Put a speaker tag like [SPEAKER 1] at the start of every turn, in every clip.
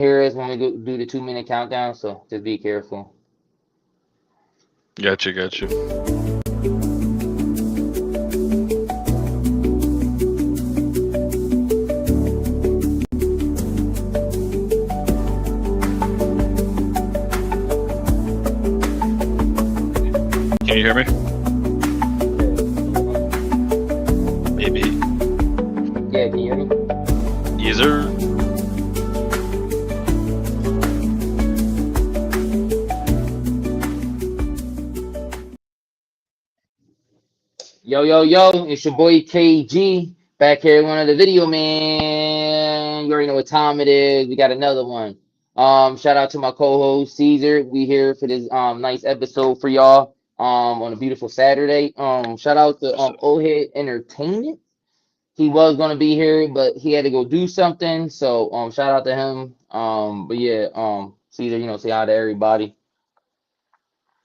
[SPEAKER 1] hear us when we go do the 2 minute countdown, so just be careful.
[SPEAKER 2] Gotcha, gotcha. Can you hear me? Maybe.
[SPEAKER 1] Yeah, can you hear me?
[SPEAKER 2] Yes, sir.
[SPEAKER 1] Yo, yo, yo, it's your boy KG back here, one of the video man. You already know what time it is. We got another one. Shout out to my co-host Caesar. We here for this nice episode for y'all on a beautiful Saturday. Shout out to
[SPEAKER 2] What's up?
[SPEAKER 1] Old Head Entertainment. He was gonna be here, but he had to go do something. So shout out to him. But yeah, Caesar, say hi to everybody.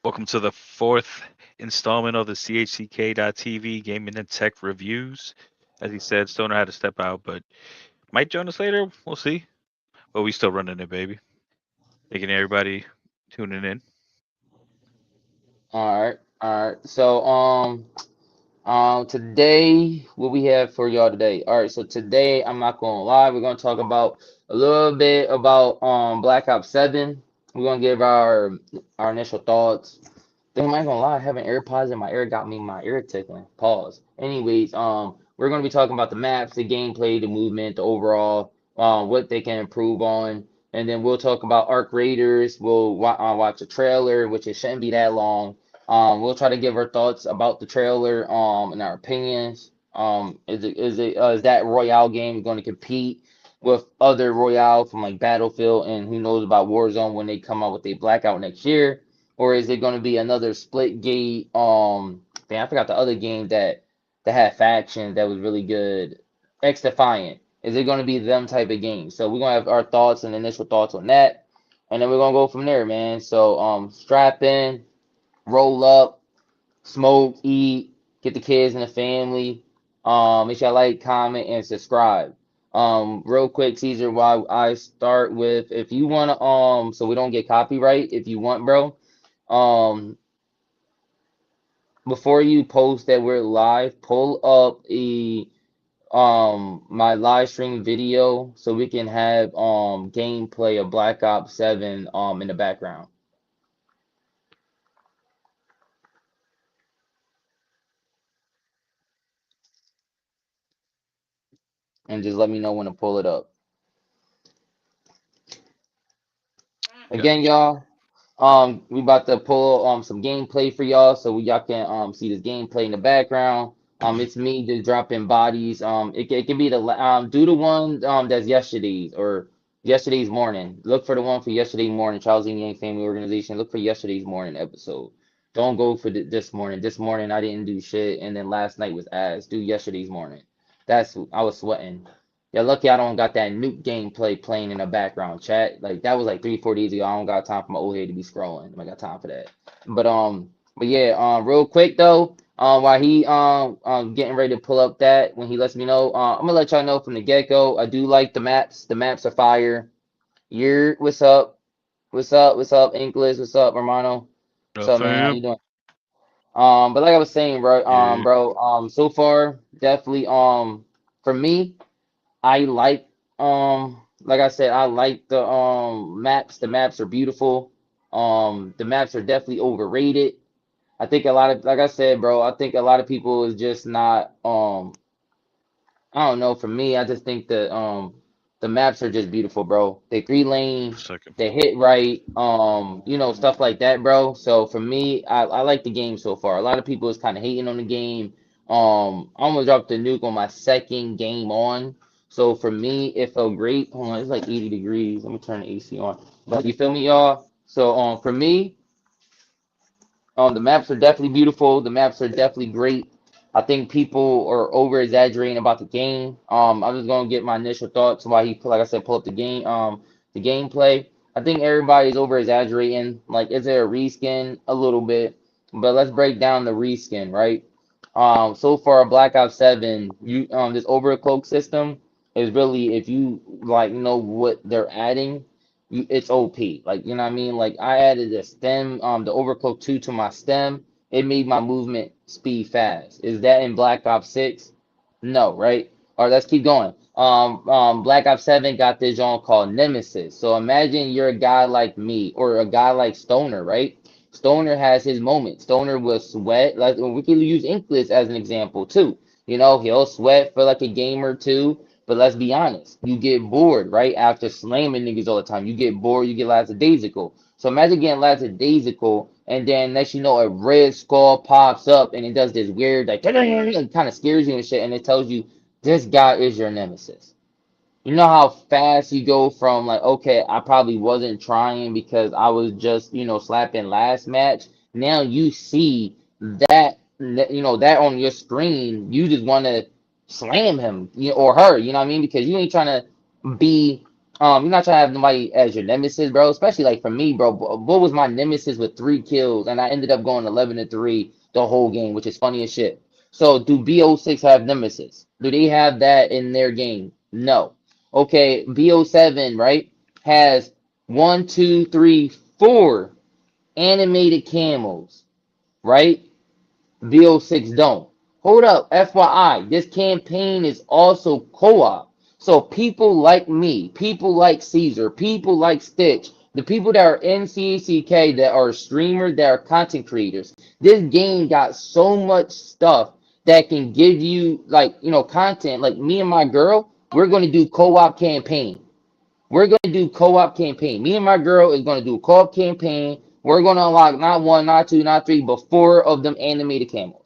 [SPEAKER 2] Welcome to the fourth installment of the CHTK.TV Gaming and Tech Reviews. As he said, Stoner had to step out, but might join us later. We'll see. But we still running it, baby. Thanking everybody tuning in.
[SPEAKER 1] All right. So today, what we have for y'all today? All right, so today I'm not gonna lie, we're gonna talk about a little bit about Black Ops 7. We're gonna give our initial thoughts. Then I'm not gonna lie, having AirPods in my ear got me my ear tickling. Pause. Anyways, we're gonna be talking about the maps, the gameplay, the movement, the overall, what they can improve on, and then we'll talk about Arc Raiders. We'll watch a trailer, which it shouldn't be that long. We'll try to give our thoughts about the trailer, and our opinions. Is that Royale game going to compete with other Royale from like Battlefield and who knows about Warzone when they come out with a blackout next year? Or is it going to be another split gate? Man, I forgot the other game that had factions that was really good. X Defiant. Is it going to be them type of game? So we're gonna have our thoughts and initial thoughts on that, and then we're gonna go from there, man. So strap in, roll up, smoke, eat, get the kids and the family. Make sure you like, comment, and subscribe. Real quick, Caesar, while I start with, if you wanna, so we don't get copyright, if you want, bro, um, before you post that we're live, pull up my live stream video so we can have gameplay of Black Ops 7 in the background. And just let me know when to pull it up. Again,
[SPEAKER 2] Gotcha.
[SPEAKER 1] y'all, we about to pull some gameplay for y'all so y'all can see this gameplay in the background. It's me just dropping bodies. It can be do the one that's yesterday's or yesterday's morning. Look for the one for yesterday morning. Charles E. Yang Family Organization. Look for yesterday's morning episode. Don't go for this morning. This morning I didn't do shit, and then last night was ass. Do yesterday's morning. I was sweating. Yeah, lucky I don't got that nuke gameplay playing in the background, chat. Like that was like 3, 4 days ago. I don't got time for my old head to be scrolling. I got time for that. But yeah, real quick though, while he getting ready to pull up that when he lets me know, I'm gonna let y'all know from the get-go. I do like the maps. The maps are fire. You're what's up? What's up? What's up, English? What's up, Romano? What's
[SPEAKER 2] What up,
[SPEAKER 1] up, man? How you
[SPEAKER 2] fam?
[SPEAKER 1] doing? But like I was saying,
[SPEAKER 2] Yeah.
[SPEAKER 1] so far, definitely, for me. I like I said, I like the maps. The maps are beautiful. The maps are definitely overrated. I think a lot of, like I said, bro, I think a lot of people is just not I don't know, for me, I just think the maps are just beautiful, bro. They 3 lane,
[SPEAKER 2] Second.
[SPEAKER 1] they hit right, stuff like that, bro. So for me, I like the game so far. A lot of people is kind of hating on the game. I almost dropped the nuke on my second game on. So for me, it felt great. Hold on, it's like 80 degrees. Let me turn the AC on. But you feel me, y'all? So for me, the maps are definitely beautiful. The maps are definitely great. I think people are over exaggerating about the game. I'm just gonna get my initial thoughts while like I said, pull up the gameplay. I think everybody's over exaggerating. Like, is there a reskin? A little bit, but let's break down the reskin, right? So far, Black Ops 7, this overcloak system is really, if you like know what they're adding. it's OP. Like, you know what I mean? Like, I added a stem, the overclock 2 to my stem. It made my movement speed fast. Is that in Black Ops 6? No, right? All right, let's keep going. Black Ops 7 got this genre called Nemesis. So imagine you're a guy like me or a guy like Stoner, right? Stoner has his moment. Stoner will sweat. Like, we can use Inkless as an example too. You know, he'll sweat for like a game or two. But let's be honest, you get bored, right? After slamming niggas all the time, you get bored, you get lackadaisical. So imagine getting lackadaisical, and then next you know, a red skull pops up, and it does this weird, like, it kind of scares you and shit, and it tells you this guy is your nemesis. You know how fast you go from like, okay, I probably wasn't trying because I was just, slapping last match. Now you see that, that on your screen, you just want to slam him, or her, you know what I mean? Because you ain't trying to be, you're not trying to have nobody as your nemesis, bro. Especially like for me, bro. What was my nemesis with 3 kills, and I ended up going 11-3 the whole game, which is funny as shit. So do BO6 have nemesis? Do they have that in their game? No. Okay, BO7, right, has one, two, three, four animated camos, right? VO6 don't. Hold up, FYI, this campaign is also co-op. So people like me, people like Caesar, people like Stitch, the people that are in CHTK that are streamers, that are content creators. This game got so much stuff that can give you like, content. Like me and my girl, we're going to do co-op campaign. We're going to do co-op campaign. Me and my girl is going to do a co-op campaign. We're going to unlock not one, not two, not three, but four of them animated camos.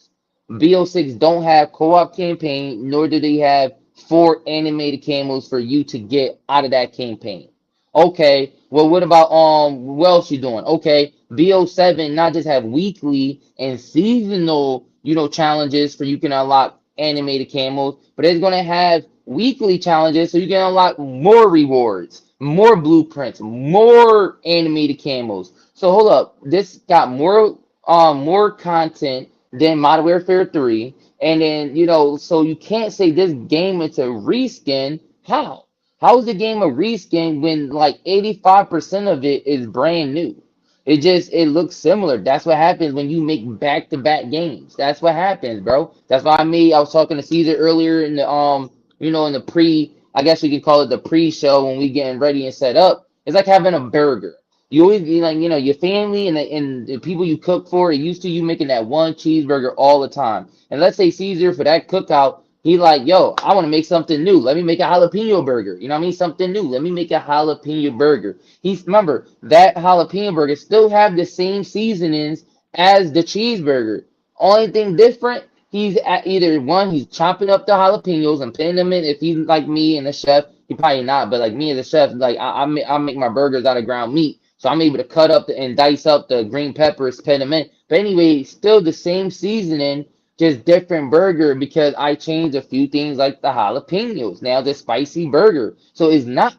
[SPEAKER 1] BO6 don't have co-op campaign, nor do they have four animated camos for you to get out of that campaign. Okay, well, what about what else you doing? Okay, BO7 not just have weekly and seasonal, challenges for you can unlock animated camos, but it's gonna have weekly challenges so you can unlock more rewards, more blueprints, more animated camos. So hold up, this got more content than Modern Warfare 3, and then so you can't say this game is a reskin. How? How is the game a reskin when like 85% of it is brand new? It looks similar. That's what happens when you make back-to-back games. That's what happens, bro. That's why I was talking to Caesar earlier in the in the I guess you could call it the pre-show when we getting ready and set up. It's like having a burger. You always be like, your family and the people you cook for, it used to you making that one cheeseburger all the time. And let's say Caesar for that cookout, he like, yo, I want to make something new. Let me make a jalapeno burger. You know what I mean? Something new. Let me make a jalapeno burger. He's remember that jalapeno burger still have the same seasonings as the cheeseburger. Only thing different, he's at either one, he's chopping up the jalapenos and putting them in. If he's like me and the chef, he probably not, but like me as a chef, like I make my burgers out of ground meat. So I'm able to cut up and dice up the green peppers, put them in. But anyway, still the same seasoning, just different burger because I changed a few things like the jalapenos. Now the spicy burger. So it's not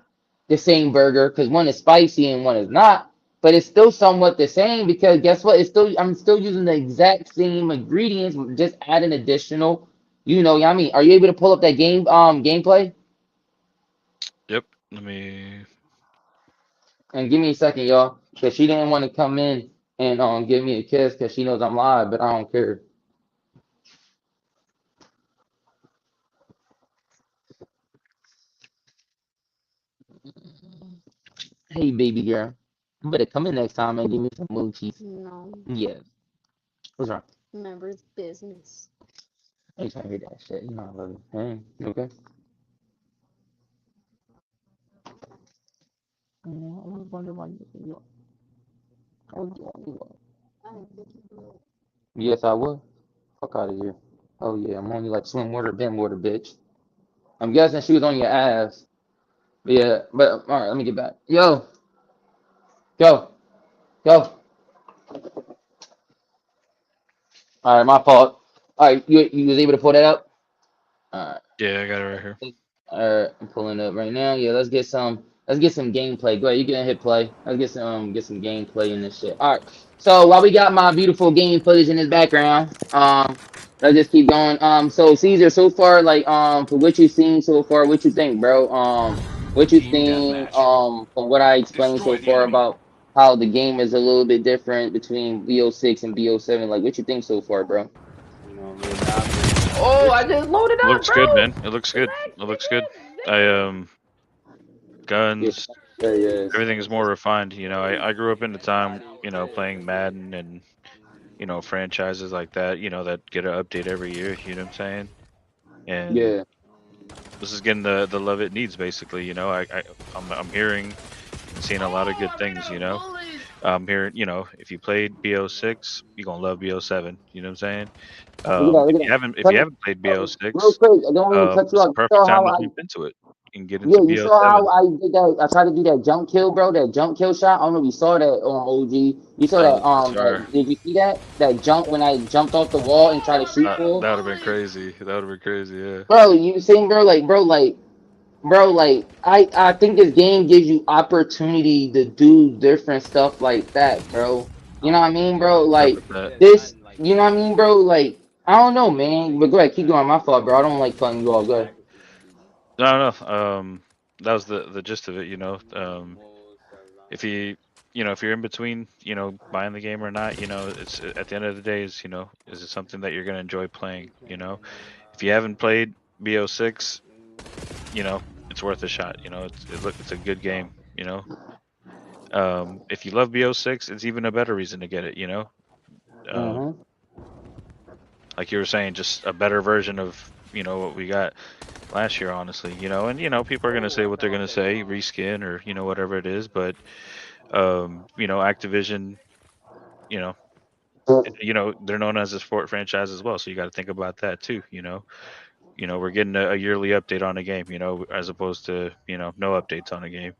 [SPEAKER 1] the same burger because one is spicy and one is not. But it's still somewhat the same because guess what? I'm still using the exact same ingredients, just adding additional. I mean, are you able to pull up that gameplay?
[SPEAKER 2] Yep. Let me.
[SPEAKER 1] And give me a second, y'all, because she didn't want to come in and give me a kiss because she knows I'm live, but I don't care. Hey, baby girl, you better come in next time and give me some moochies.
[SPEAKER 3] No,
[SPEAKER 1] Yeah, what's wrong?
[SPEAKER 3] remember it's business.
[SPEAKER 1] I ain't trying to hear that shit. You know I love you. Hey, you okay? I was wondering why you. I was wondering why.
[SPEAKER 3] I didn't think you would.
[SPEAKER 1] Yes, I would. Fuck out of here. Oh yeah, I'm only like swim water, bend water, bitch. I'm guessing she was on your ass. But yeah, but all right, let me get back. Yo, yo, yo. All right, my fault. All right, you was able to pull that up. All right.
[SPEAKER 2] Yeah, I got it right here.
[SPEAKER 1] Alright, I'm pulling it up right now. Yeah, let's get some gameplay. Go ahead, you can hit play. Let's get some gameplay in this shit. Alright. So while we got my beautiful game footage in this background, let's just keep going. So Caesar, so far, like for what you've seen so far, what you think, bro? What you think, from what I explained so far about how the game is a little bit different between BO6 and BO7, like what you think so far, bro?
[SPEAKER 4] You know me, man. I'm just
[SPEAKER 1] Oh, I just loaded up,
[SPEAKER 2] Looks good,
[SPEAKER 1] bro.
[SPEAKER 2] man. It looks good.
[SPEAKER 1] Relax,
[SPEAKER 2] It looks good. I
[SPEAKER 1] nigga. Yeah,
[SPEAKER 2] guns,
[SPEAKER 1] yeah, yes.
[SPEAKER 2] everything is more refined. I grew up in the time, playing Madden and franchises like that, that get an update every year. You know what I'm saying? And
[SPEAKER 1] Yeah.
[SPEAKER 2] this is getting the love it needs, basically. I'm hearing and seeing a lot of good things. I'm hearing, if you played BO6, you're gonna love BO7. You know what I'm saying?
[SPEAKER 1] Look at that,
[SPEAKER 2] If
[SPEAKER 1] look at
[SPEAKER 2] you
[SPEAKER 1] that.
[SPEAKER 2] haven't if you
[SPEAKER 1] Tell me,
[SPEAKER 2] haven't played
[SPEAKER 1] real
[SPEAKER 2] BO6,
[SPEAKER 1] quick, I don't mean to cut you
[SPEAKER 2] it's
[SPEAKER 1] off.
[SPEAKER 2] the
[SPEAKER 1] You
[SPEAKER 2] perfect
[SPEAKER 1] saw
[SPEAKER 2] time
[SPEAKER 1] how
[SPEAKER 2] to
[SPEAKER 1] I,
[SPEAKER 2] jump into it and get
[SPEAKER 1] yeah,
[SPEAKER 2] into
[SPEAKER 1] you saw how
[SPEAKER 2] BO7.
[SPEAKER 1] I did that. I tried to do that jump kill, bro. That jump kill shot. I don't know if you saw that, OG. You saw that,
[SPEAKER 2] Yes, sir.
[SPEAKER 1] did you see that? That jump when I jumped off the wall and tried to shoot full?
[SPEAKER 2] That would have been crazy. That would have been crazy. Yeah.
[SPEAKER 1] Bro, you seen, bro, like I think this game gives you opportunity to do different stuff like that, bro. You know what I mean, bro? Like
[SPEAKER 2] 100%.
[SPEAKER 1] this, you know what I mean, bro? Like I don't know, man. But go ahead, keep going. My fault, bro. I don't like cutting you off. Go ahead.
[SPEAKER 2] No, no. That was the gist of it. If if you're in between, buying the game or not, it's at the end of the day is it something that you're gonna enjoy playing? If you haven't played BO6, you know, it's worth a shot. It's a good game. If you love BO6, it's even a better reason to get it. Um,
[SPEAKER 1] Mm-hmm.
[SPEAKER 2] like you were saying, just a better version of what we got last year, honestly. And people are gonna say what they're gonna say, reskin or whatever it is, but Activision, you know, they're known as a sport franchise as well, so you got to think about that too. We're getting a yearly update on a game, as opposed to no updates on a game.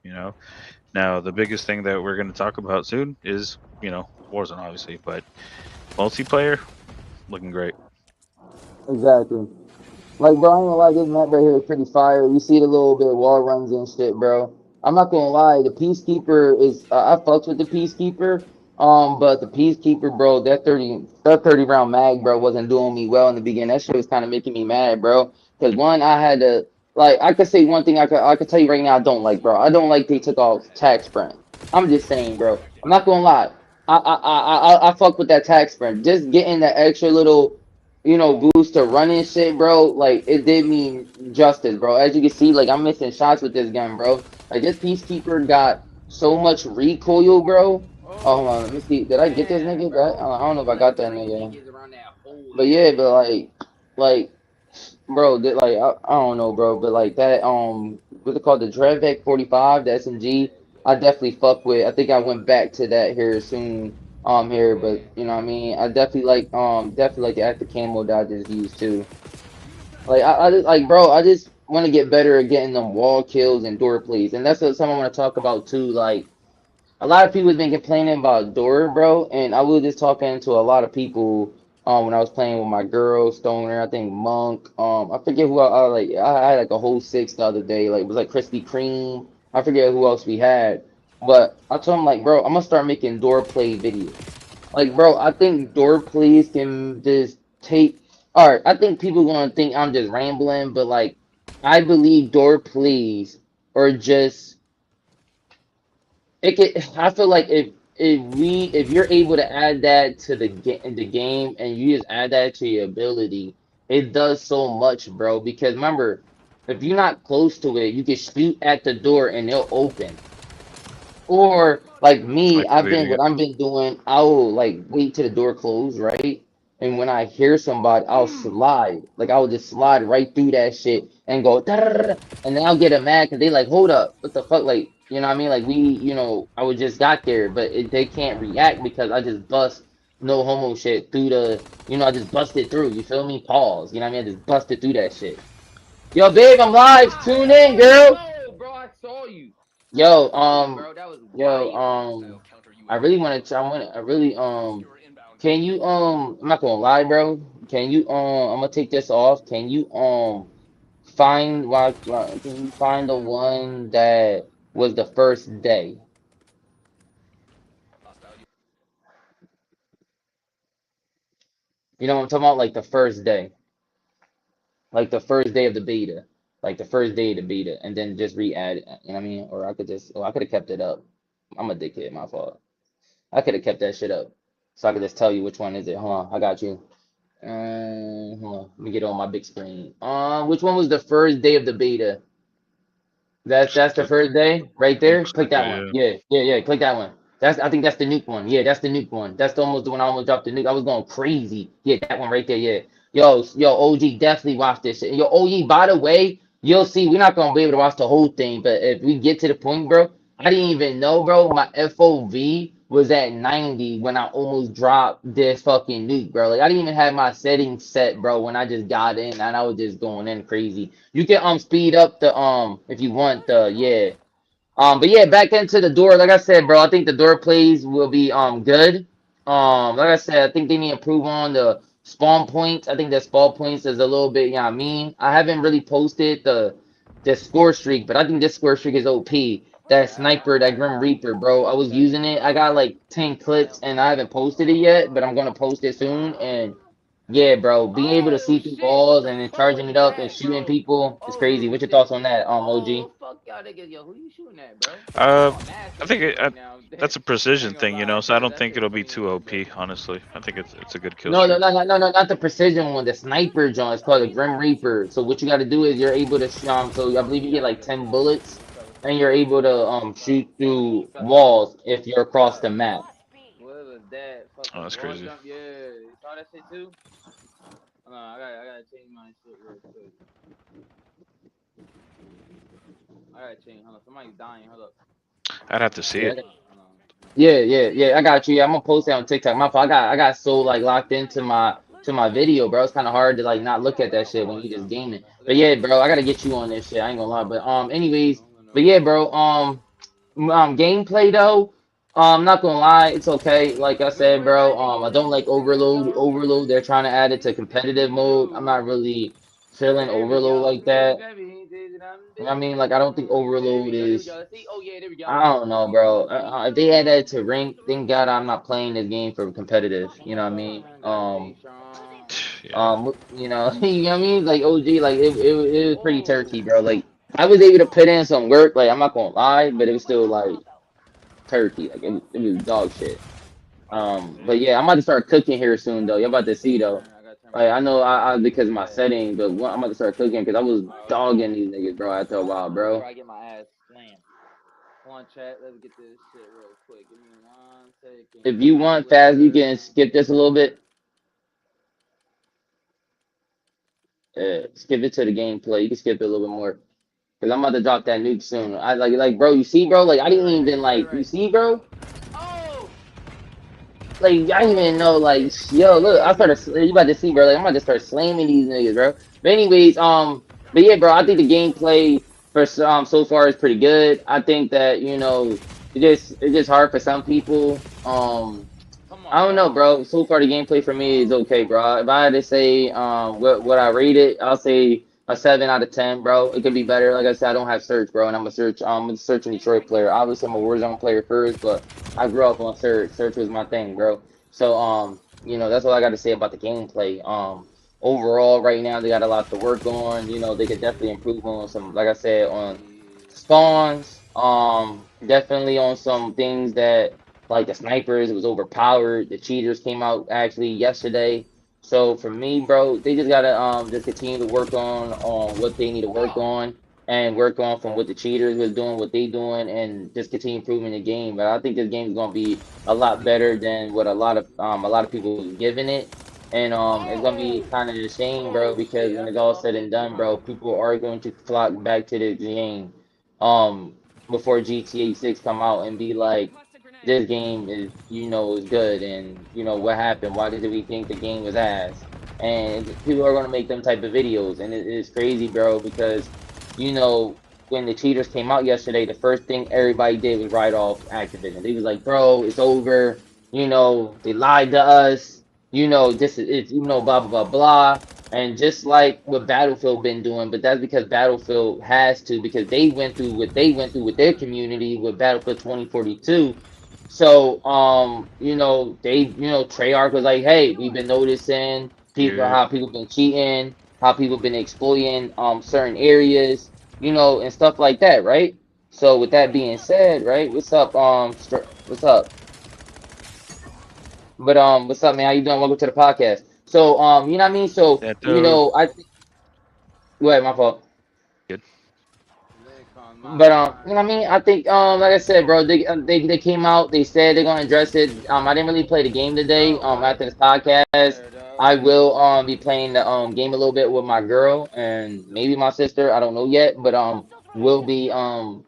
[SPEAKER 2] Now the biggest thing that we're going to talk about soon is Warzone, obviously, but multiplayer looking great.
[SPEAKER 1] Exactly. Like, bro, I ain't gonna lie, this map right here is pretty fire. You see the little bit of wall runs and shit, bro. I'm not gonna lie, the Peacekeeper is, I fucks with the Peacekeeper, but the Peacekeeper, bro, that 30 round mag, bro, wasn't doing me well in the beginning. That shit was kind of making me mad, bro. Cause one, I had to, like, I could say one thing I could tell you right now I don't like, bro. I don't like they took off tag sprint. I'm just saying, bro. I'm not gonna lie. I fuck with that tag sprint. Just getting that extra little boost to running shit, bro. Like it did me justice, bro. As you can see, like I'm missing shots with this gun, bro. Like this Peacekeeper got so much recoil, bro. Oh, hold on, let me see. Did I get this nigga? I don't know if I got that nigga. But yeah, but like, bro, I don't know, bro. But like that, what's it called? The Drevek 45, the SMG. I definitely fuck with. I think I went back to that here soon. Here, but you know what I mean. I definitely like the active camo that I just used too. Like I just like, bro. I just want to get better at getting them wall kills and door plays, and that's what something I want to talk about too. Like a lot of people have been complaining about Door, bro, and I was just talking to a lot of people when I was playing with my girl Stoner, I think Monk, I forget who I had like a whole six the other day, like it was like Krispy Kreme, I forget who else we had, but I told him like, bro, I'm gonna start making door play videos. Like, bro, I think door plays can just take. All right, I think people gonna think I'm just rambling, but like, I believe door plays are just it could, I feel like if you're able to add that to the game and you just add that to your ability, it does so much, bro. Because remember, if you're not close to it, you can shoot at the door and it'll open. Or like me,
[SPEAKER 2] Activating
[SPEAKER 1] what
[SPEAKER 2] it.
[SPEAKER 1] I've been doing, I'll like wait till the door closed, right? And when I hear somebody, I'll slide. Like I'll just slide right through that shit and go, "Tarrr," and then I'll get them mad because they like, hold up, what the fuck? Like, you know what I mean? Like I was just got there, but they can't react because I just bust no homo shit through I just busted through. You feel me? Pause. You know what I mean? I just busted through that shit. Yo, babe, I'm live. Tune in, girl.
[SPEAKER 4] bro, I saw you.
[SPEAKER 1] Yo,
[SPEAKER 4] Bro, that was
[SPEAKER 1] yo,
[SPEAKER 4] wild.
[SPEAKER 1] I really want to. I really Can you I'm not gonna lie, bro. Can you I'm gonna take this off. Can you can you find the one that was the first day? You know what I'm talking about? Like the first day of the beta. like the first day of the beta, and then just re-add it. You know what I mean? Or I could just, I could have kept it up. I'm a dickhead, my fault. I could have kept that shit up, so I could just tell you which one is it. Hold on, I got you. Hold on, let me get on my big screen. Which one was the first day of the beta? That's the
[SPEAKER 2] The
[SPEAKER 1] first day right there.
[SPEAKER 2] looks
[SPEAKER 1] Click
[SPEAKER 2] like
[SPEAKER 1] that
[SPEAKER 2] it,
[SPEAKER 1] one.
[SPEAKER 2] yeah.
[SPEAKER 1] Yeah. Click that one. I think that's the nuke one. Yeah, that's the nuke one. That's almost the one I almost dropped the nuke. I was going crazy. Yeah, that one right there. Yeah. Yo, OG, definitely watch this shit. Yo, OG, by the way, you'll see we're not gonna be able to watch the whole thing, but if we get to the point, bro, I didn't even know, bro. My FOV was at 90 when I almost dropped this fucking nuke, bro. Like I didn't even have my settings set, bro, when I just got in and I was just going in crazy. You can speed up the if you want the yeah. But yeah, back into the door. Like I said, bro, I think the door plays will be good. Like I said, I think they need to improve on the spawn points. I think the spawn points is a little bit, yeah, I mean, I haven't really posted the score streak, but I think this score streak is OP. That sniper, that Grim Reaper, bro. I was using it. I got like 10 clips and I haven't posted it yet, but I'm gonna post it soon. And yeah, bro, being able to
[SPEAKER 4] Oh
[SPEAKER 1] see through
[SPEAKER 4] shit!
[SPEAKER 1] walls
[SPEAKER 4] What
[SPEAKER 1] and
[SPEAKER 4] the
[SPEAKER 1] then
[SPEAKER 4] fuck
[SPEAKER 1] charging
[SPEAKER 4] was
[SPEAKER 1] it up and
[SPEAKER 4] that,
[SPEAKER 1] shooting
[SPEAKER 4] bro?
[SPEAKER 1] people is
[SPEAKER 4] Oh
[SPEAKER 1] crazy. What's your
[SPEAKER 4] shit!
[SPEAKER 1] thoughts on that, OG?
[SPEAKER 4] Oh fuck y'all niggas, yo, who you shooting at, bro?
[SPEAKER 2] Uh,
[SPEAKER 4] I'm mad
[SPEAKER 2] I think
[SPEAKER 4] confused right
[SPEAKER 2] it,
[SPEAKER 4] now.
[SPEAKER 2] that's a
[SPEAKER 4] I
[SPEAKER 2] precision
[SPEAKER 4] ain't gonna
[SPEAKER 2] thing,
[SPEAKER 4] lie,
[SPEAKER 2] so I
[SPEAKER 4] cause
[SPEAKER 2] don't
[SPEAKER 4] that
[SPEAKER 2] think
[SPEAKER 4] shit
[SPEAKER 2] it'll be
[SPEAKER 4] funny as
[SPEAKER 2] too
[SPEAKER 4] hell, bro.
[SPEAKER 2] OP, honestly. I think it's a good kill
[SPEAKER 1] No, no,
[SPEAKER 2] streak.
[SPEAKER 1] no, no, no, no, not the precision one. The sniper, John. It's called the Grim Reaper. So what you got to do is you're able to so I believe you get like 10 bullets, and you're able to shoot through walls if you're across the map.
[SPEAKER 4] What was that?
[SPEAKER 2] Oh,
[SPEAKER 4] Fucking
[SPEAKER 2] that's
[SPEAKER 4] wall
[SPEAKER 2] crazy.
[SPEAKER 4] jump, yeah. You saw that shit too? Hold on, I gotta change my shit real quick. I gotta change. Hold on, somebody's dying. Hold up.
[SPEAKER 2] I'd have to see
[SPEAKER 1] Yeah,
[SPEAKER 2] it.
[SPEAKER 4] Hold on.
[SPEAKER 1] yeah. I got you. Yeah, I'm gonna post it on TikTok. My fault. I got so like locked into my video, bro. It's kind of hard to like not look at that shit when
[SPEAKER 4] Wall
[SPEAKER 1] you just
[SPEAKER 4] jump.
[SPEAKER 1] gaming.
[SPEAKER 4] Look
[SPEAKER 1] But
[SPEAKER 4] at
[SPEAKER 1] yeah,
[SPEAKER 4] this.
[SPEAKER 1] bro, I gotta get you on this shit. I ain't gonna lie. But anyways,
[SPEAKER 4] I'm gonna
[SPEAKER 1] but yeah, bro. Gameplay though, I'm not gonna lie, it's okay. Like I said,
[SPEAKER 4] where's
[SPEAKER 1] bro,
[SPEAKER 4] that nigga
[SPEAKER 1] I
[SPEAKER 4] at?
[SPEAKER 1] don't like overload. Overload, they're trying to add it to competitive mode. I'm not really feeling
[SPEAKER 4] There we
[SPEAKER 1] overload
[SPEAKER 4] go.
[SPEAKER 1] like that.
[SPEAKER 4] Maybe
[SPEAKER 1] You know what I mean, like I don't think
[SPEAKER 4] There
[SPEAKER 1] overload
[SPEAKER 4] we go. There we
[SPEAKER 1] is.
[SPEAKER 4] go. See? Oh yeah, there we go.
[SPEAKER 1] I don't know, bro. If they add that to rank, thank God I'm not playing this game for competitive. You know what I mean?
[SPEAKER 4] Got T-Sean.
[SPEAKER 2] Yeah.
[SPEAKER 1] You know, you know what I mean? Like OG, like it was pretty
[SPEAKER 4] Oh.
[SPEAKER 1] turkey, bro. Like I was able to put in some work. Like I'm not gonna lie, but it was still like turkey. Like it was dog shit. But yeah, I'm about to start cooking here soon though. You're about to see though.
[SPEAKER 4] I gotta turn my
[SPEAKER 1] Like I know
[SPEAKER 4] shit
[SPEAKER 1] I because of my
[SPEAKER 4] back.
[SPEAKER 1] setting, but I'm about to start cooking because I was
[SPEAKER 4] Alright, hold on.
[SPEAKER 1] dogging these niggas, bro. After a while,
[SPEAKER 4] Before
[SPEAKER 1] bro.
[SPEAKER 4] I get my ass slammed. Come on, chat. Let's get this shit real quick. Give me 1 second.
[SPEAKER 1] If you want fast, you can skip this a little bit. Skip it to the gameplay. You can skip it a little bit more because I'm about to drop that nuke soon. I like, bro. You see, bro? Like I didn't even like. You see, bro?
[SPEAKER 4] Oh!
[SPEAKER 1] Like I didn't even know. Like
[SPEAKER 4] Shit!
[SPEAKER 1] yo, look, I
[SPEAKER 4] Shit!
[SPEAKER 1] started. You about to see, bro? Like I'm about to start slamming these niggas, bro. But anyways, but yeah, bro. I think the gameplay for so far is pretty good. I think that it's just hard for some people.
[SPEAKER 4] Come
[SPEAKER 1] I
[SPEAKER 4] on,
[SPEAKER 1] don't know,
[SPEAKER 4] bro.
[SPEAKER 1] bro. So far, the gameplay for me is okay, bro. If I had to say what I rate it, I'll say a 7 out of 10, bro. It could be better. Like I said, I don't have search, bro, and I'm a search and Detroit player. Obviously, I'm a Warzone player first, but I grew up on search. Search was my thing, bro. So that's all I got to say about the gameplay. Overall, right now they got a lot to work on. They could definitely improve on some, like I said, on spawns. Definitely on some things that like the snipers, it was overpowered. The cheaters came out actually yesterday. So for me, bro, they just gotta just continue to work on what they need to work on and work on from what the cheaters was doing, what they doing, and just continue improving the game. But I think this game is gonna be a lot better than what a lot of people was giving it. And it's gonna be kind of a shame, bro,
[SPEAKER 4] Oh
[SPEAKER 1] because
[SPEAKER 4] shit!
[SPEAKER 1] when
[SPEAKER 4] I
[SPEAKER 1] it's
[SPEAKER 4] fell
[SPEAKER 1] all
[SPEAKER 4] off
[SPEAKER 1] said
[SPEAKER 4] this
[SPEAKER 1] and
[SPEAKER 4] shit.
[SPEAKER 1] done, bro, people are going to flock back to the game. Um, before GTA 6 come out and be like, this game is good, and what happened? Why did we think the game was ass? And people are gonna make them type of videos, and it is crazy, bro, because you know when the cheaters came out yesterday, the first thing everybody did was write off Activision. They was like, bro, it's over. They lied to us. This is it's blah blah blah blah. And just like what Battlefield been doing, but that's because Battlefield has to because they went through what they went through with their community with Battlefield 2042. So Treyarch was like, hey, we've been noticing
[SPEAKER 2] Yeah.
[SPEAKER 1] how people been cheating. how people been exploiting certain areas, and stuff like that, right? So with that being said, right, what's up, what's up? But what's up, man? How you doing? Welcome to the podcast. So you know what I mean? So
[SPEAKER 2] That dude.
[SPEAKER 1] go ahead, my fault.
[SPEAKER 2] Good.
[SPEAKER 4] Then comes my
[SPEAKER 1] But you know what I
[SPEAKER 4] turn.
[SPEAKER 1] mean? I think like I said, bro, they came out. They said they're gonna address it. I didn't really play the game today.
[SPEAKER 4] Bro, what?
[SPEAKER 1] After this podcast,
[SPEAKER 4] There,
[SPEAKER 1] I
[SPEAKER 4] dog.
[SPEAKER 1] will be playing the game a little bit with my girl and maybe my sister. I don't know yet, but we'll be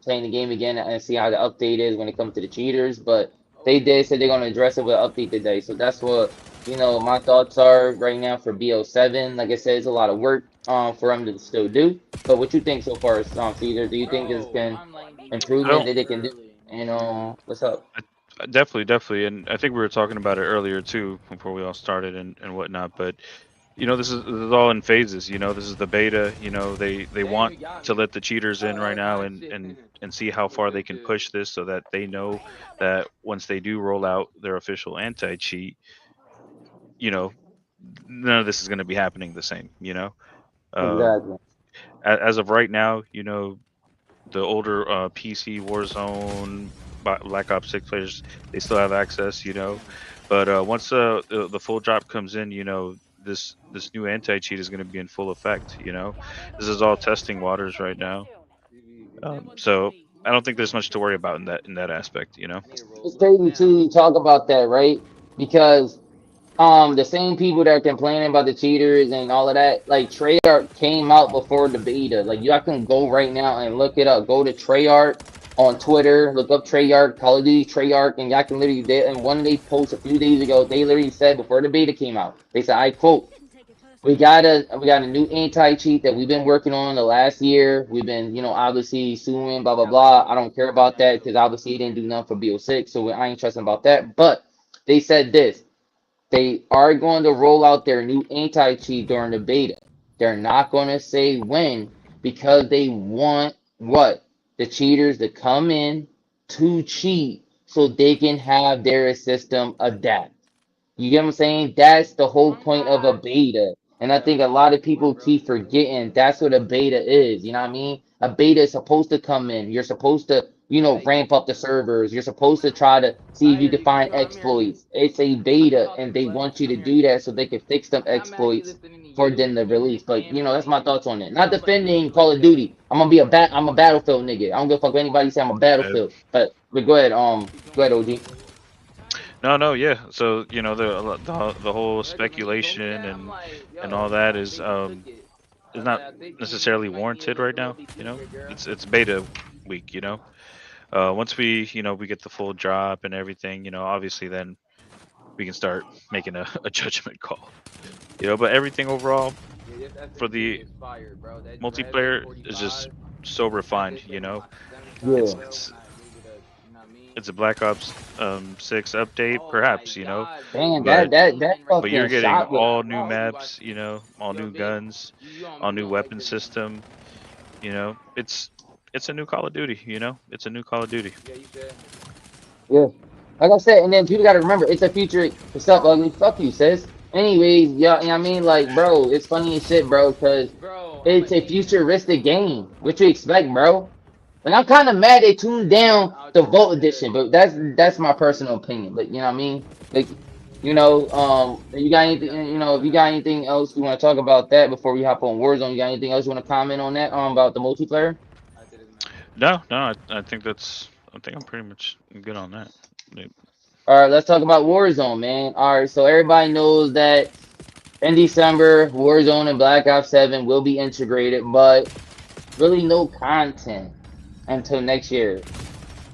[SPEAKER 1] playing the game again and see how the update is when it comes to the cheaters. But they
[SPEAKER 4] Okay.
[SPEAKER 1] did say they're gonna address it with an update today. So that's what my thoughts are right now for BO7. Like I said, it's a lot of work for them to still do. But what you think so far, Caesar? Do you think it's
[SPEAKER 4] Bro,
[SPEAKER 1] been
[SPEAKER 4] I'm letting these niggas
[SPEAKER 2] I
[SPEAKER 1] improvement
[SPEAKER 2] don't.
[SPEAKER 1] that
[SPEAKER 4] live
[SPEAKER 1] they can do?
[SPEAKER 4] early.
[SPEAKER 1] And what's up?
[SPEAKER 2] Definitely, definitely, and I think we were talking about it earlier too before we all started and whatnot. But this is all in phases. This is the beta. They
[SPEAKER 4] Damn,
[SPEAKER 2] want
[SPEAKER 4] he got
[SPEAKER 2] to
[SPEAKER 4] me.
[SPEAKER 2] let the cheaters in right now
[SPEAKER 4] Nah,
[SPEAKER 2] and
[SPEAKER 4] shit.
[SPEAKER 2] and and see how
[SPEAKER 4] We're
[SPEAKER 2] far they
[SPEAKER 4] good
[SPEAKER 2] can
[SPEAKER 4] too.
[SPEAKER 2] push this so that they know that once they do roll out their official anti-cheat, you know, none of this is going to be happening the same. Uh,
[SPEAKER 1] Exactly.
[SPEAKER 2] as of right now, the older PC Warzone, Black Ops 6 players, they still have access, But once the full drop comes in, this new anti cheat is going to be in full effect. This is all testing waters right now.
[SPEAKER 4] Man, what you
[SPEAKER 2] So
[SPEAKER 4] mean?
[SPEAKER 2] I don't think there's much to worry about in that aspect.
[SPEAKER 4] I need to
[SPEAKER 1] It's
[SPEAKER 4] roll up
[SPEAKER 1] crazy
[SPEAKER 4] now.
[SPEAKER 1] too. You talk about that, right? Because the same people that are complaining about the cheaters and all of that, like Treyarch came out before the beta. Like y'all can go right now and look it up. Go to Treyarch on Twitter, look up Treyarch, Call of Duty Treyarch, and y'all can literally and one of they posts a few days ago, they literally said before the beta came out, they said, I quote, we got a new anti cheat that we've been working on the last year. We've been, obviously suing, blah blah
[SPEAKER 4] Got like
[SPEAKER 1] blah. I
[SPEAKER 4] a
[SPEAKER 1] don't care about
[SPEAKER 4] touchdown
[SPEAKER 1] that
[SPEAKER 4] though.
[SPEAKER 1] because obviously he didn't do nothing for BO6, so I ain't trusting about that. But they said this. They are going to roll out their new anti cheat during the beta. They're not going to say when because they want what? The cheaters to come in to cheat so they can have their system adapt. You get what I'm saying? That's the whole point of a beta. And I
[SPEAKER 4] Yeah,
[SPEAKER 1] think a
[SPEAKER 4] but how
[SPEAKER 1] lot
[SPEAKER 4] does
[SPEAKER 1] of
[SPEAKER 4] it work,
[SPEAKER 1] people
[SPEAKER 4] bro?
[SPEAKER 1] keep forgetting that's what a beta is. You know what I mean? A beta is supposed to come in. You're supposed to,
[SPEAKER 4] Like,
[SPEAKER 1] ramp up the servers. You're supposed to try to see
[SPEAKER 4] I
[SPEAKER 1] if you
[SPEAKER 4] hear
[SPEAKER 1] can
[SPEAKER 4] you.
[SPEAKER 1] find
[SPEAKER 4] I'm hearing you.
[SPEAKER 1] exploits. It's a
[SPEAKER 4] I can
[SPEAKER 1] beta,
[SPEAKER 4] talk to
[SPEAKER 1] and
[SPEAKER 4] you,
[SPEAKER 1] they
[SPEAKER 4] Flex.
[SPEAKER 1] want you to
[SPEAKER 4] I'm hearing
[SPEAKER 1] do
[SPEAKER 4] you.
[SPEAKER 1] that so they can fix them
[SPEAKER 4] I'm not mad at you
[SPEAKER 1] exploits
[SPEAKER 4] listening to
[SPEAKER 1] for
[SPEAKER 4] you.
[SPEAKER 1] then the
[SPEAKER 4] Even if
[SPEAKER 1] release.
[SPEAKER 4] I
[SPEAKER 1] But
[SPEAKER 4] am
[SPEAKER 1] that's
[SPEAKER 4] listening
[SPEAKER 1] my
[SPEAKER 4] to you.
[SPEAKER 1] thoughts on it.
[SPEAKER 4] You
[SPEAKER 1] Not
[SPEAKER 4] know, Flex, we
[SPEAKER 1] defending
[SPEAKER 4] just like
[SPEAKER 1] Call of
[SPEAKER 4] together.
[SPEAKER 1] Duty. I'm a battlefield nigga. I don't give a fuck what anybody say I'm a
[SPEAKER 2] Uh,
[SPEAKER 1] battlefield. But go ahead,
[SPEAKER 4] Keep
[SPEAKER 1] go ahead,
[SPEAKER 4] going.
[SPEAKER 1] OG.
[SPEAKER 2] no, no, yeah. So the whole
[SPEAKER 4] Yeah, because when you told me
[SPEAKER 2] speculation
[SPEAKER 4] that, I'm
[SPEAKER 2] and
[SPEAKER 4] like,
[SPEAKER 2] and all
[SPEAKER 4] yo,
[SPEAKER 2] that
[SPEAKER 4] I
[SPEAKER 2] is
[SPEAKER 4] think he took it.
[SPEAKER 2] is
[SPEAKER 4] I was
[SPEAKER 2] not
[SPEAKER 4] like, I think he
[SPEAKER 2] necessarily
[SPEAKER 4] might be
[SPEAKER 2] warranted right
[SPEAKER 4] a little
[SPEAKER 2] now.
[SPEAKER 4] bit secret, girl.
[SPEAKER 2] It's beta week. Once we get the full drop and everything, obviously then we can start making a judgment call. But everything overall
[SPEAKER 4] Yeah, this
[SPEAKER 2] for
[SPEAKER 4] SMG
[SPEAKER 2] the
[SPEAKER 4] is fire, bro. That Res
[SPEAKER 2] multiplayer is just
[SPEAKER 4] 45.
[SPEAKER 2] so
[SPEAKER 4] I
[SPEAKER 2] refined.
[SPEAKER 4] did that on my semi
[SPEAKER 1] Yeah.
[SPEAKER 4] side,
[SPEAKER 2] It's
[SPEAKER 4] bro, when
[SPEAKER 2] it's
[SPEAKER 4] I needed a, you know what I mean?
[SPEAKER 2] it's a Black Ops 6 update,
[SPEAKER 4] Oh my
[SPEAKER 2] perhaps,
[SPEAKER 4] god, dude,
[SPEAKER 1] Damn,
[SPEAKER 4] we
[SPEAKER 2] but
[SPEAKER 1] that
[SPEAKER 4] gaming right
[SPEAKER 2] you're
[SPEAKER 1] fucking
[SPEAKER 4] now.
[SPEAKER 2] getting
[SPEAKER 1] shot was
[SPEAKER 2] all
[SPEAKER 4] I
[SPEAKER 2] new
[SPEAKER 4] hope you
[SPEAKER 2] maps,
[SPEAKER 4] watching.
[SPEAKER 2] all
[SPEAKER 4] Yo,
[SPEAKER 2] new
[SPEAKER 4] big,
[SPEAKER 2] guns,
[SPEAKER 4] you
[SPEAKER 2] all new
[SPEAKER 4] don't like
[SPEAKER 2] weapon
[SPEAKER 4] this one.
[SPEAKER 2] system. It's a new Call of Duty. It's a new Call of Duty.
[SPEAKER 4] Yeah, you said.
[SPEAKER 1] yeah. Like I said, and then people gotta remember it's a future. What's up, ugly? Fuck you, sis. Anyways, yeah, you know what I mean, like, bro, it's funny as shit, bro, because
[SPEAKER 4] Bro, I'm an
[SPEAKER 1] it's a
[SPEAKER 4] agent.
[SPEAKER 1] futuristic game. What you expect, bro? Like I'm kind of mad they tuned down
[SPEAKER 4] I'll
[SPEAKER 1] the
[SPEAKER 4] check
[SPEAKER 1] Vault
[SPEAKER 4] the.
[SPEAKER 1] Edition, but that's my personal opinion. But you know what I mean? Like, you got anything?
[SPEAKER 4] Yeah, I see
[SPEAKER 1] If
[SPEAKER 4] that.
[SPEAKER 1] you got anything else you want to talk about that before we hop on Warzone, you got anything else you want to comment on that? About the multiplayer?
[SPEAKER 4] I see this now.
[SPEAKER 2] No, no, I think I'm pretty much good on that. Yeah.
[SPEAKER 1] All right, let's talk about Warzone, man. All right, so everybody knows that in December, Warzone and Black Ops 7 will be integrated, but really no content until next year.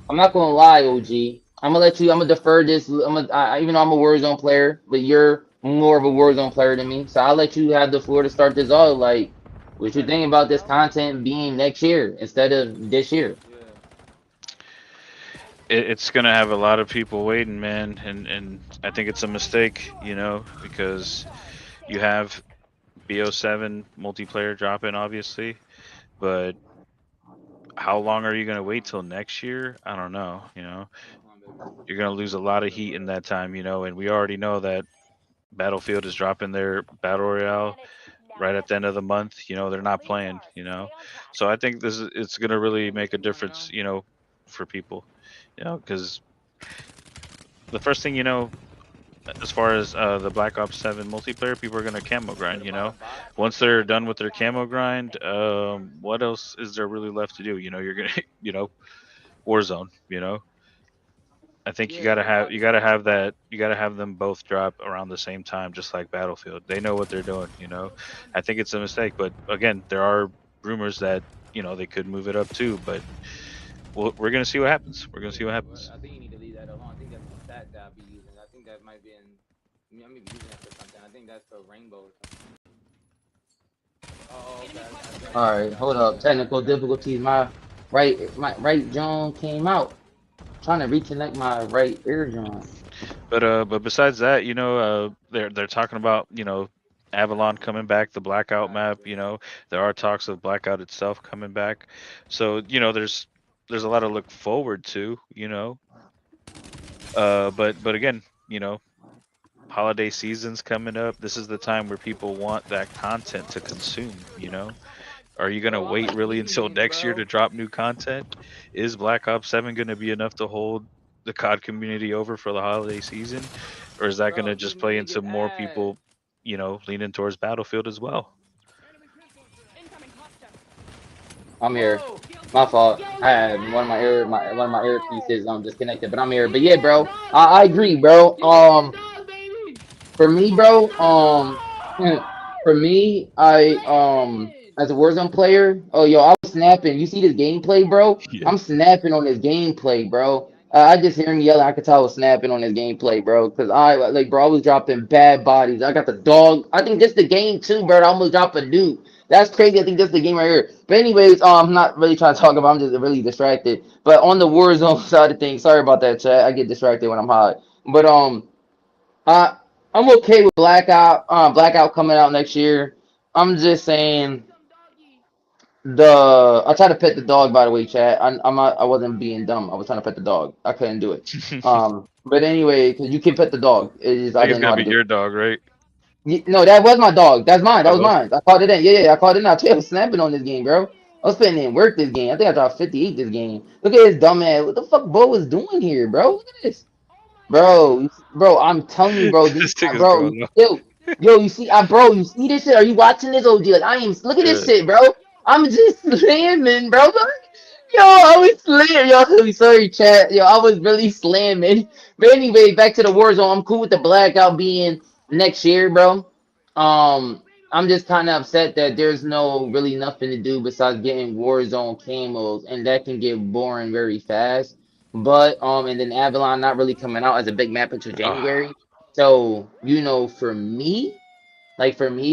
[SPEAKER 1] I'm not gonna lie, OG. I'm gonna let you. I'm gonna defer this. Even though I'm a Warzone player, but you're more of a Warzone player than me, so I'll let you have the floor to start this off. Like, what you think about this content being next year instead of this year?
[SPEAKER 4] Yeah.
[SPEAKER 2] It's gonna have a lot of people waiting, man, and I think it's a mistake, because you have BO7 multiplayer dropping, obviously, but how long are you gonna wait till next year? I don't know.
[SPEAKER 4] Come on, baby.
[SPEAKER 2] You're gonna lose a lot of heat in that time, and we already know that Battlefield is dropping their battle royale right at the end of the month, they're not playing. So I think it's gonna really make a difference, for people, because the first thing as far as the Black Ops 7 multiplayer, people are gonna camo grind. Once they're done with their camo grind, what else is there really left to do? You're gonna, Warzone. I think you gotta have that, you gotta have them both drop around the same time, just like Battlefield. They know what they're doing. I think it's a mistake, but again, there are rumors that they could move it up too. But we're gonna see what happens. We're gonna see what
[SPEAKER 4] But
[SPEAKER 2] happens.
[SPEAKER 4] I think you need to leave that alone. I think that's the stat that I'll be using. I think that might be in. I may be using that for something. I think that's for rainbow or something. Oh, okay.
[SPEAKER 1] All right, hold up. Technical difficulties. My right John came out. Trying to reconnect my right ear John.
[SPEAKER 2] But besides that, they're talking about Avalon coming back, the Blackout map. There are talks of Blackout itself coming back. So there's a lot to look forward to. But again, holiday season's coming up. This is the time where people want that content to consume. Are you gonna
[SPEAKER 4] Bro, I'm
[SPEAKER 2] wait
[SPEAKER 4] like
[SPEAKER 2] really until
[SPEAKER 4] eating,
[SPEAKER 2] next year
[SPEAKER 4] bro.
[SPEAKER 2] to drop new content? Is Black Ops 7 gonna be enough to hold the COD community over for the holiday season? Or is that
[SPEAKER 4] Bro,
[SPEAKER 2] gonna
[SPEAKER 4] these
[SPEAKER 2] just play into
[SPEAKER 4] niggas
[SPEAKER 2] more
[SPEAKER 4] ass.
[SPEAKER 2] people, leaning towards Battlefield as well?
[SPEAKER 1] I'm here.
[SPEAKER 4] Whoa!
[SPEAKER 1] My fault.
[SPEAKER 4] Yo,
[SPEAKER 1] I
[SPEAKER 4] get
[SPEAKER 1] had one of my
[SPEAKER 4] ass!
[SPEAKER 1] earpieces disconnected, but I'm here. But yeah,
[SPEAKER 4] Defense
[SPEAKER 1] bro,
[SPEAKER 4] dog,
[SPEAKER 1] I
[SPEAKER 4] baby!
[SPEAKER 1] agree, bro.
[SPEAKER 4] Defense dog, baby!
[SPEAKER 1] For me, bro,
[SPEAKER 4] Defense
[SPEAKER 1] for me, I
[SPEAKER 4] Landon!
[SPEAKER 1] as a Warzone player, oh yo, I was snapping. You see this gameplay, bro?
[SPEAKER 2] Yeah.
[SPEAKER 1] I'm snapping on this gameplay, bro. I just hear him yelling. I could tell I was snapping on this gameplay, bro. Cause bro, I was dropping bad bodies. I got the dog. I think this the game too, bro. I almost dropped a nuke. That's crazy. I think that's the game right here. But anyways, I'm not really trying to talk about. I'm just really distracted. But on the Warzone side of things, sorry about that, chat. I get distracted when I'm hot. But I I'm okay with Blackout coming out next year. I'm just saying I tried to pet the dog, by the way, chat. I wasn't being dumb. I was trying to pet the dog. I couldn't do it. But anyway, because you can pet the dog. I
[SPEAKER 2] Think it's
[SPEAKER 1] didn't know
[SPEAKER 2] gonna
[SPEAKER 1] how to
[SPEAKER 2] be
[SPEAKER 1] do it.
[SPEAKER 2] your dog, right?
[SPEAKER 1] No, that was my dog. That's mine. That was
[SPEAKER 2] Oh, okay.
[SPEAKER 1] mine. I caught it in. Yeah, yeah, I caught it in. I tell you, I was snapping on this game, bro. I was putting in work this game. I think I dropped 58 this game. Look at this dumb ass. What the fuck Bo was doing here, bro? Look at this. Bro, I'm telling you, bro,
[SPEAKER 2] This thing is
[SPEAKER 1] bro,
[SPEAKER 2] going on.
[SPEAKER 1] you see, bro, you see this shit? Are you watching this, OG? Like, I am, look at this
[SPEAKER 2] Yeah.
[SPEAKER 1] shit, bro. I'm just slamming, bro. Yo, I was slamming. Yo, sorry, chat. Yo, I was really slamming. But anyway, back to the Warzone. I'm cool with the blackout being next year, bro. I'm just kind of upset that there's no really nothing to do besides getting Warzone camos, and that can get boring very fast. But and then Avalon not really coming out as a big map until
[SPEAKER 2] Ah,
[SPEAKER 1] January. So, for me,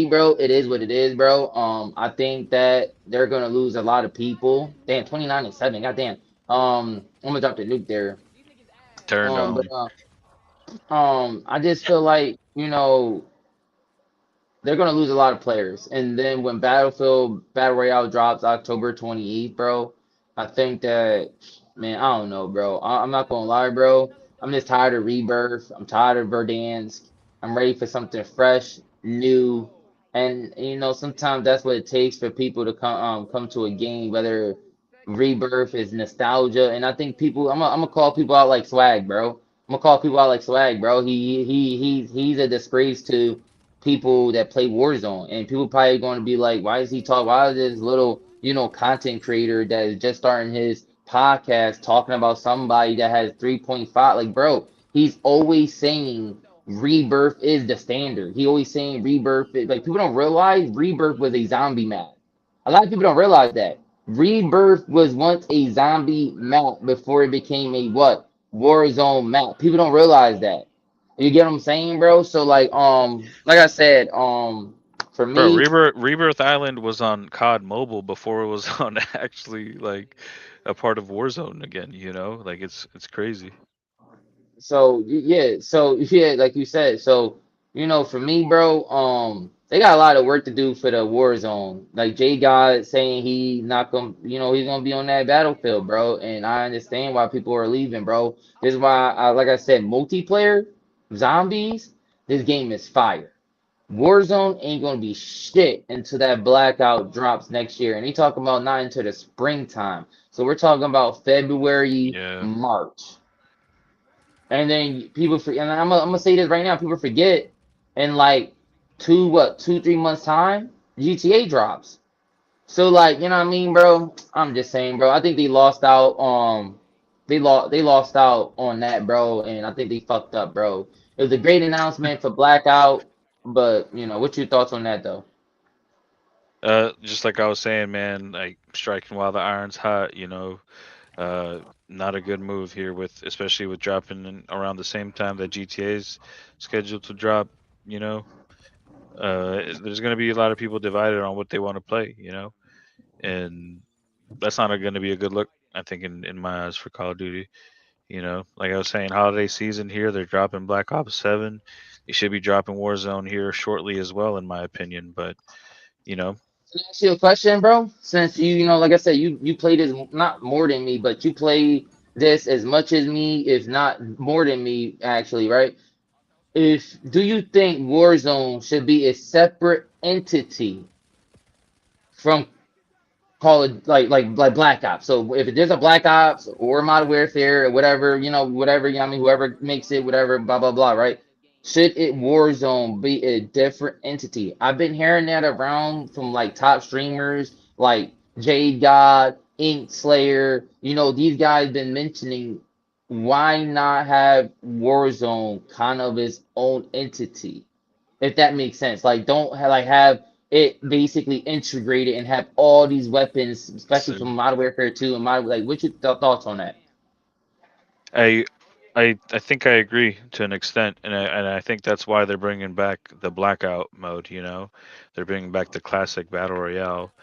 [SPEAKER 1] bro, it is what it is, bro. I think that they're gonna lose a lot of people. Damn, 29-7. Goddamn. I'm gonna drop the nuke there.
[SPEAKER 2] turned
[SPEAKER 1] But
[SPEAKER 2] on.
[SPEAKER 1] I just feel like, they're gonna lose a lot of players. And then when Battlefield Battle Royale drops October 28th, bro, I think that, man, I don't know, bro. I'm not gonna lie, bro. I'm just tired of Rebirth. I'm tired of Verdansk. I'm ready for something fresh, new, and sometimes that's what it takes for people to come to a game. Whether Rebirth is nostalgia, and I think people, I'm gonna call people out like Swag, bro. I'm gonna call people out like Swag, bro. He's a disgrace to people that play Warzone, and people probably going to be like, "Why is he talk? Why is this little, content creator that is just starting his podcast talking about somebody that has 3.5?" Like, bro, he's always saying Rebirth is the standard. He always saying Rebirth is like, people don't realize Rebirth was a zombie map. A lot of people don't realize that Rebirth was once a zombie map before it became a what Warzone map. People don't realize that. You get what I'm saying, bro? So like I said, for
[SPEAKER 2] Bro,
[SPEAKER 1] me,
[SPEAKER 2] Rebirth Island was on COD Mobile before it was on actually like a part of Warzone again. Like it's crazy.
[SPEAKER 1] yeah, like you said, so for me, bro, they got a lot of work to do for the Warzone. Like Jay God saying he not gonna, he's gonna be on that battlefield, bro, and I understand why people are leaving, bro. This is why, like I said, multiplayer zombies. This game is fire. Warzone ain't gonna be shit until that blackout drops next year. And he talking about not until the springtime. So we're talking about February,
[SPEAKER 2] Yeah.
[SPEAKER 1] March. And then people for and I'm gonna say this right now, people forget in like 2, 3 months time, GTA drops. So like, you know what I mean, bro? I'm just saying, bro. I think they lost out they lost out on that, bro, and I think they fucked up, bro. It was a great announcement for Blackout, but what's your thoughts on that though?
[SPEAKER 2] Just like I was saying, man, like striking while the iron's hot, uh, not a good move here with, especially with dropping in around the same time that GTA is scheduled to drop, you know. There's going to be a lot of people divided on what they want to play, and that's not going to be a good look, I think, in my eyes for Call of Duty. Like I was saying, holiday season here, they're dropping Black Ops 7. They should be dropping Warzone here shortly as well, in my opinion. But, you know,
[SPEAKER 1] Can I ask you a question, bro? Since like I said, you played this not more than me, but you play this as much as me, if not more than me, actually, right? If do you think Warzone should be a separate entity from call it like Black Ops. So if there's a Black Ops or Modern Warfare or whatever, whatever, I mean, whoever makes it, whatever, blah blah blah, right? Should it Warzone be a different entity? I've been hearing that around from like top streamers like Jade God, Ink Slayer. These guys been mentioning why not have Warzone kind of its own entity, if that makes sense. Like, don't have it basically integrated and have all these weapons, especially
[SPEAKER 2] so
[SPEAKER 1] from Modern Warfare 2 and Modern. Like, what's your thoughts on that?
[SPEAKER 2] I I think I agree to an extent, and I think that's why they're bringing back the blackout mode. They're bringing back the classic battle royale.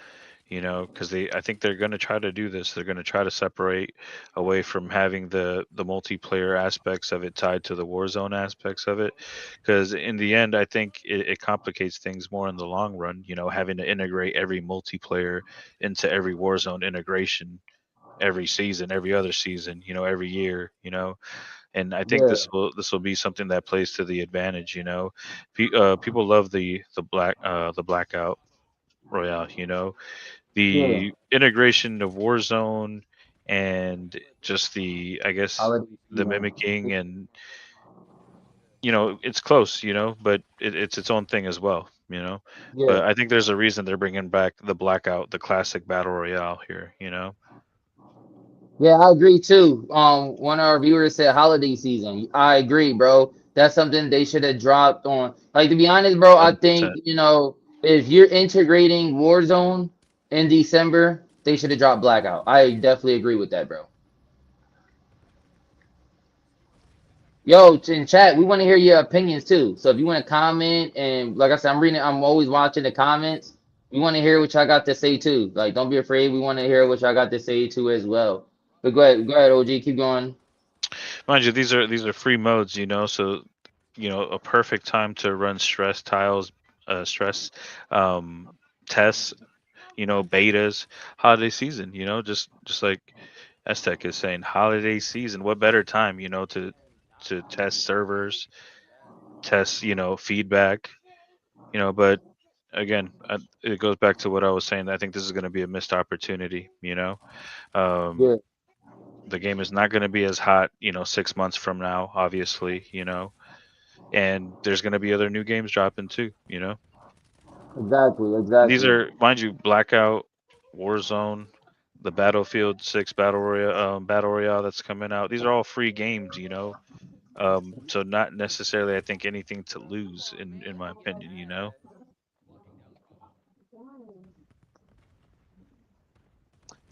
[SPEAKER 2] Because I think they're going to try to do this. They're going to try to separate away from having the multiplayer aspects of it tied to the Warzone aspects of it. Because in the end, I think it complicates things more in the long run. Having to integrate every multiplayer into every Warzone integration every season, every other season, every year. And I think
[SPEAKER 1] Yeah,
[SPEAKER 2] this will be something that plays to the advantage. People love the blackout royale.
[SPEAKER 1] yeah.
[SPEAKER 2] The integration of Warzone and just the, I guess,
[SPEAKER 1] Holiday
[SPEAKER 2] the
[SPEAKER 1] season.
[SPEAKER 2] mimicking, and it's close, but it's its own thing as well.
[SPEAKER 1] Yeah,
[SPEAKER 2] But I think there's a reason they're bringing back the blackout, the classic battle royale here.
[SPEAKER 1] yeah, I agree too. One of our viewers said holiday season. I agree, bro. That's something they should have dropped on. Like, to be honest, bro, I think
[SPEAKER 2] 100%.
[SPEAKER 1] if you're integrating Warzone in December, they should have dropped Blackout. I definitely agree with that, bro. Yo, in chat, we want to hear your opinions too. So if you want to comment, and like I said, I'm always watching the comments. We want to hear what y'all got to say too. Like, don't be afraid. We want to hear what y'all got to say too as well. But go ahead, OG, keep going.
[SPEAKER 2] Mind you, these are free modes, so a perfect time to run stress um, tests, betas, holiday season, just like Aztec is saying, holiday season. What better time, to test servers, test, feedback, but again, it goes back to what I was saying. I think this is going to be a missed opportunity. Um,
[SPEAKER 1] Yeah,
[SPEAKER 2] the game is not going to be as hot, 6 months from now, obviously, and there's going to be other new games dropping too.
[SPEAKER 1] exactly,
[SPEAKER 2] And these
[SPEAKER 1] exactly.
[SPEAKER 2] are, mind you, Blackout, Warzone, the Battlefield 6 battle royale that's coming out. These are all free games. So not necessarily, I think, anything to lose in my opinion.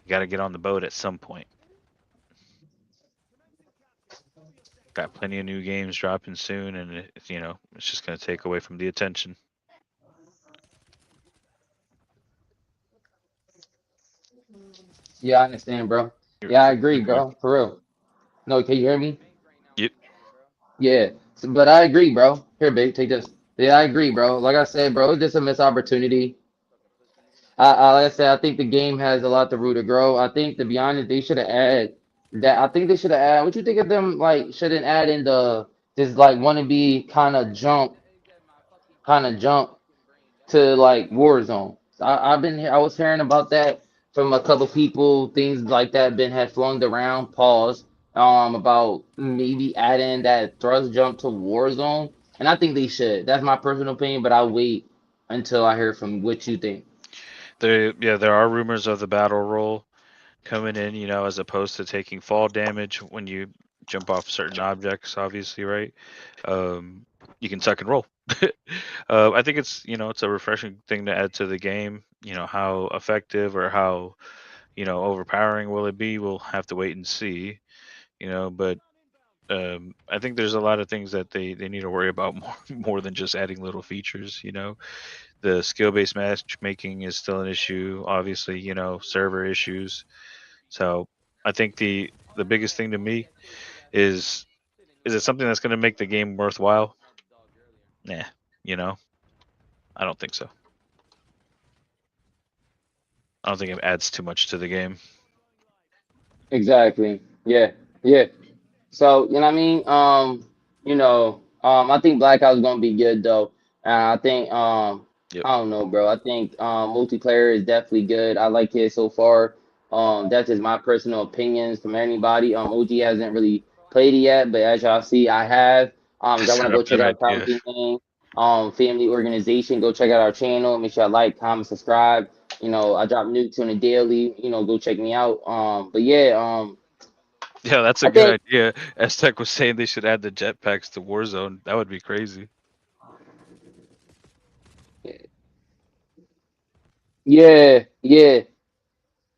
[SPEAKER 2] You got to get on the boat at some point. Got plenty of new games dropping soon, and it's just going to take away from the attention.
[SPEAKER 1] Yeah, I understand, bro.
[SPEAKER 2] You're,
[SPEAKER 1] Yeah, I
[SPEAKER 2] you're
[SPEAKER 1] agree,
[SPEAKER 2] good.
[SPEAKER 1] bro. For real. No, can you hear me?
[SPEAKER 2] Yep.
[SPEAKER 1] Yeah, but I agree, bro. Here, babe, take this. Yeah, I agree, bro. Like I said, bro, it's just a missed opportunity. Like I said, I think the game has a lot to room to grow. I think, to be honest, they should have added that. I think they should have added. What you think of them? Like, shouldn't add in the this like want to be kind of jump. kind of jump to like Warzone. I was hearing about that from a couple people, things like that been had flown around, pause, about maybe adding that thrust jump to Warzone. And I think they should. That's my personal opinion, but I'll wait until I hear from what you think.
[SPEAKER 2] There are rumors of the battle roll coming in, as opposed to taking fall damage when you jump off certain objects, obviously, right? Um, you can tuck and roll. I think it's a refreshing thing to add to the game. How effective or how, overpowering will it be? We'll have to wait and see, but I think there's a lot of things that they need to worry about more than just adding little features. The skill-based matchmaking is still an issue. Obviously, server issues. So I think the biggest thing to me is it something that's going to make the game worthwhile? Nah, you know, I don't think so. I don't think it adds too much to the game.
[SPEAKER 1] Exactly. Yeah. Yeah. So, you know what I mean? I think Black Ops is gonna be good though. And I think
[SPEAKER 2] Yep.
[SPEAKER 1] I don't know, bro. I think multiplayer is definitely good. I like it so far. That's just my personal opinions from anybody. OG hasn't really played it yet, but as y'all see, I have. Y'all wanna
[SPEAKER 2] Not a
[SPEAKER 1] go check
[SPEAKER 2] bad
[SPEAKER 1] out
[SPEAKER 2] idea.
[SPEAKER 1] Promising Name, Family Organization, go check out our channel. Make sure I like, comment, subscribe. I drop nukes on a daily, go check me out. But yeah,
[SPEAKER 2] Yeah, that's a
[SPEAKER 1] I
[SPEAKER 2] good
[SPEAKER 1] think
[SPEAKER 2] idea. Aztec was saying they should add the jetpacks to Warzone. That would be crazy.
[SPEAKER 1] yeah, yeah, yeah,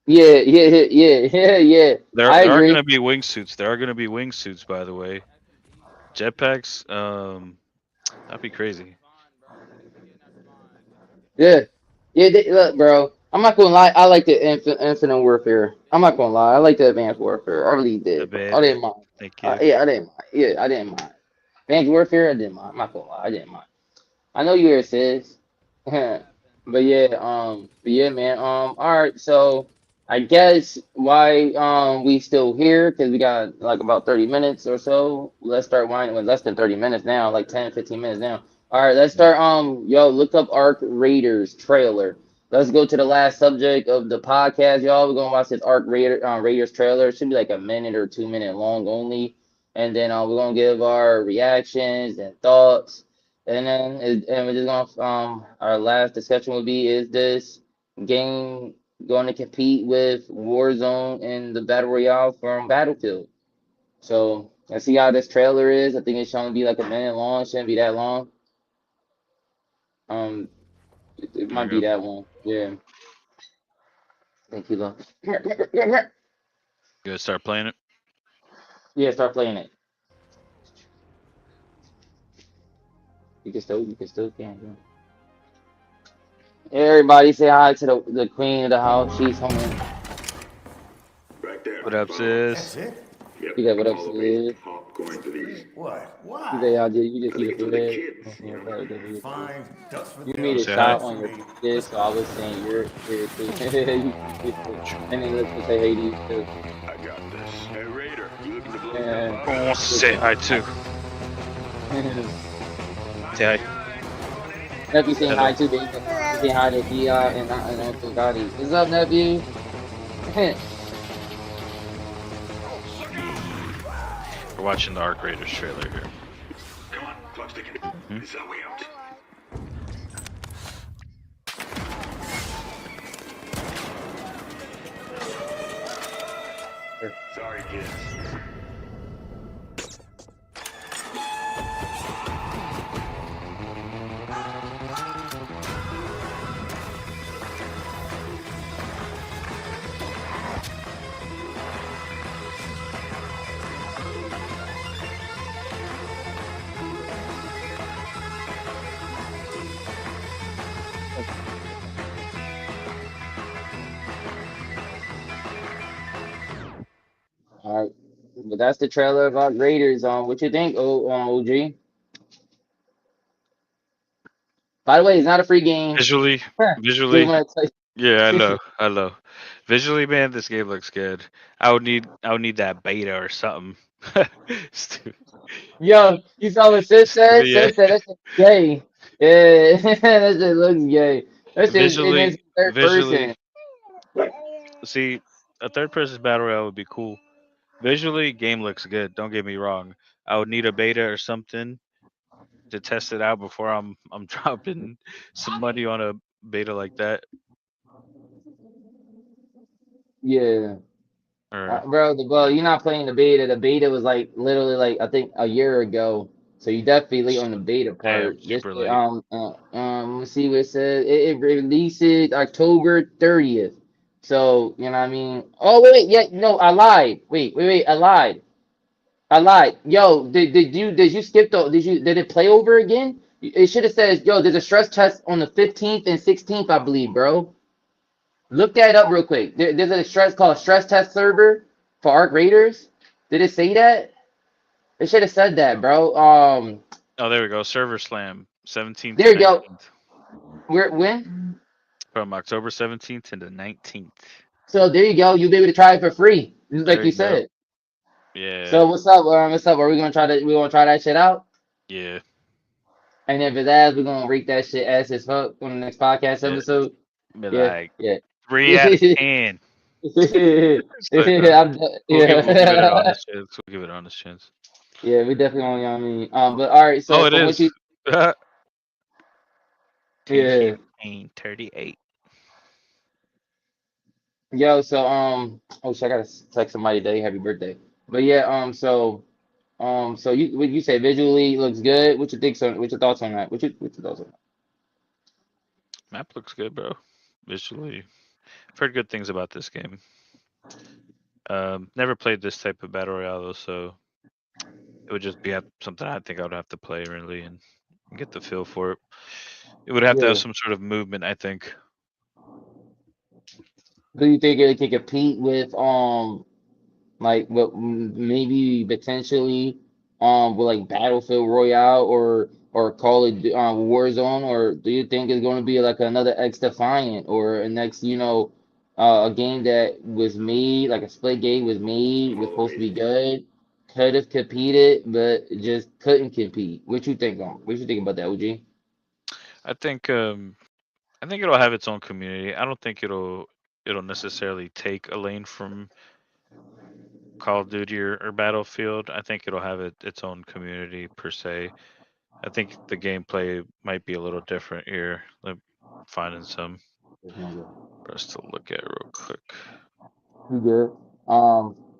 [SPEAKER 1] yeah, yeah, yeah, yeah, yeah.
[SPEAKER 2] There,
[SPEAKER 1] I
[SPEAKER 2] there are going
[SPEAKER 1] agree.
[SPEAKER 2] to be wingsuits. There are going to be wingsuits, by the way. Jetpacks. That'd be crazy.
[SPEAKER 1] Yeah, yeah. Look, bro, I'm not gonna lie. I like the Infinite Warfare. I'm not gonna lie. I like the Advanced Warfare. I really
[SPEAKER 2] The
[SPEAKER 1] did, bro. I
[SPEAKER 2] bed.
[SPEAKER 1] didn't mind.
[SPEAKER 2] Thank you.
[SPEAKER 1] Yeah, I didn't mind. Yeah, I didn't mind. Advanced Warfare, I didn't mind. I'm not gonna lie. I didn't mind. I know you hear it says. But yeah, man. All right, so I guess why we still here because we got like about 30 minutes or so. Let's start winding with less than 30 minutes now, like 10, 15 minutes now. All right, let's start. Yo, look up Arc Raiders trailer. Let's go to the last subject of the podcast, y'all. We're gonna watch this Raiders trailer. It should be like a minute or 2 minute long only, and then we're gonna give our reactions and thoughts. And we're just gonna our last discussion will be, is this game going to compete with Warzone in the Battle Royale from Battlefield? So let's see how this trailer is. I think it's showing to be like a minute long. It shouldn't be that long. Um it
[SPEAKER 2] There we
[SPEAKER 1] might be
[SPEAKER 2] go.
[SPEAKER 1] that one. Yeah. Thank you, love.
[SPEAKER 2] You guys start playing it.
[SPEAKER 1] Yeah, start playing it. You can still can. Everybody say hi to the queen of the house. She's home.
[SPEAKER 5] Right there.
[SPEAKER 2] What up,
[SPEAKER 5] Follow.
[SPEAKER 2] sis?
[SPEAKER 6] That's it?
[SPEAKER 5] Yep.
[SPEAKER 1] You got what up,
[SPEAKER 5] Follow me.
[SPEAKER 1] sis?
[SPEAKER 5] Hop going for these.
[SPEAKER 6] What?
[SPEAKER 1] You
[SPEAKER 6] Why?
[SPEAKER 1] say y'all did. You just
[SPEAKER 5] Gotta
[SPEAKER 1] see the
[SPEAKER 5] get for the
[SPEAKER 1] forehead.
[SPEAKER 5] kids, you know.
[SPEAKER 6] Fine. Ducks for
[SPEAKER 1] You made
[SPEAKER 6] dinner.
[SPEAKER 1] a
[SPEAKER 2] Say hi.
[SPEAKER 1] shout
[SPEAKER 6] That's
[SPEAKER 1] on
[SPEAKER 6] for
[SPEAKER 1] your
[SPEAKER 6] me.
[SPEAKER 1] kid,
[SPEAKER 6] Let's
[SPEAKER 1] so I
[SPEAKER 6] go.
[SPEAKER 1] was saying you're here too. And then let's say hey to you too.
[SPEAKER 5] I got this. Hey, Raider, you looking to blow
[SPEAKER 1] Yeah.
[SPEAKER 5] stuff
[SPEAKER 2] Who
[SPEAKER 5] up?
[SPEAKER 2] wants to say hi too? Say hi.
[SPEAKER 1] Nephew saying
[SPEAKER 2] Hello.
[SPEAKER 1] hi too, baby. He's saying hi to Dia and Uncle Gotti. What's up, nephew?
[SPEAKER 2] We're watching the Arc Raiders trailer here.
[SPEAKER 5] Come on, clock's ticking.
[SPEAKER 2] Mhm.
[SPEAKER 5] This is our way out. Sorry, kids.
[SPEAKER 1] All right, but that's the trailer about Raiders. What you think, OG? By the way, it's not a free game.
[SPEAKER 2] Visually,
[SPEAKER 1] Just
[SPEAKER 2] visually,
[SPEAKER 1] want to
[SPEAKER 2] yeah, I
[SPEAKER 1] tell
[SPEAKER 2] know,
[SPEAKER 1] you.
[SPEAKER 2] I know. Visually, man, this game looks good. I would need that beta or something. Stupid.
[SPEAKER 1] Yo, you saw what Sis said?
[SPEAKER 2] Yeah.
[SPEAKER 1] Sis said that shit's gay. Yeah, that shit looks gay. That shit, and it's
[SPEAKER 2] Visually,
[SPEAKER 1] third
[SPEAKER 2] visually,
[SPEAKER 1] person.
[SPEAKER 2] see, a third person battle royale would be cool. Visually, game looks good. Don't get me wrong. I would need a beta or something to test it out before I'm dropping some money on a beta like that.
[SPEAKER 1] Yeah.
[SPEAKER 2] Or
[SPEAKER 1] Bro, you're not playing the beta. The beta was like literally like I think a year ago. So you definitely late on the beta
[SPEAKER 2] damn,
[SPEAKER 1] part. This
[SPEAKER 2] super late.
[SPEAKER 1] let's see what it says. It releases October 30th. So you know what I mean. Oh wait, yeah, no, I lied. Wait, I lied. Yo, did you skip the did it play over again? It should have said, yo, there's a stress test on the 15th and 16th, I believe, bro. Look that up real quick. There's a stress called stress test server for Arc Raiders. Did it say that? It should have said that, bro.
[SPEAKER 2] Oh, there we go. Server Slam, 17th
[SPEAKER 1] There
[SPEAKER 2] to
[SPEAKER 1] you go.
[SPEAKER 2] 19th,
[SPEAKER 1] Where when?
[SPEAKER 2] from October 17th to the 19th.
[SPEAKER 1] So there you go. You'll be able to try it for free, like
[SPEAKER 2] There
[SPEAKER 1] you
[SPEAKER 2] you go.
[SPEAKER 1] said.
[SPEAKER 2] Yeah,
[SPEAKER 1] So what's up? What's up? Are we gonna try that? We gonna try that shit out?
[SPEAKER 2] yeah,
[SPEAKER 1] And if it's ass, we're gonna rate that shit ass as fuck on the next podcast
[SPEAKER 2] yeah.
[SPEAKER 1] episode.
[SPEAKER 2] Be
[SPEAKER 1] Yeah,
[SPEAKER 2] like
[SPEAKER 1] yeah.
[SPEAKER 2] 3 out of 10. So, we'll give it an
[SPEAKER 1] Yeah.
[SPEAKER 2] honest chance. We'll give it an honest chance.
[SPEAKER 1] Yeah, we definitely on. You know what I mean, but all right. So
[SPEAKER 2] Oh, it
[SPEAKER 1] from what
[SPEAKER 2] is.
[SPEAKER 1] you, yeah.
[SPEAKER 2] Campaign 38.
[SPEAKER 1] Yo, so oh shit, I gotta text somebody today, happy birthday. But yeah, so you what you say visually looks good. What you think? So, what's your thoughts on that? What's your thoughts on that?
[SPEAKER 2] Map looks good, bro. Visually, I've heard good things about this game. Never played this type of battle royale though, so it would just be something I think I would have to play really and get the feel for it. It would have to have
[SPEAKER 1] Yeah.
[SPEAKER 2] some sort of movement, I think.
[SPEAKER 1] Do you think it can compete with like what maybe potentially with like Battlefield Royale or Call of Warzone, or do you think it's going to be like another X Defiant or a next a game that was made like a split game was supposed to be good, could have competed but just couldn't compete. What you think on? What you think about that, OG?
[SPEAKER 2] I think I think it'll have its own community. I don't think it'll necessarily take a lane from Call of Duty or Battlefield. I think it'll have its own community per se. I think the gameplay might be a little different here. Like finding some for us to look at real quick.
[SPEAKER 1] You good?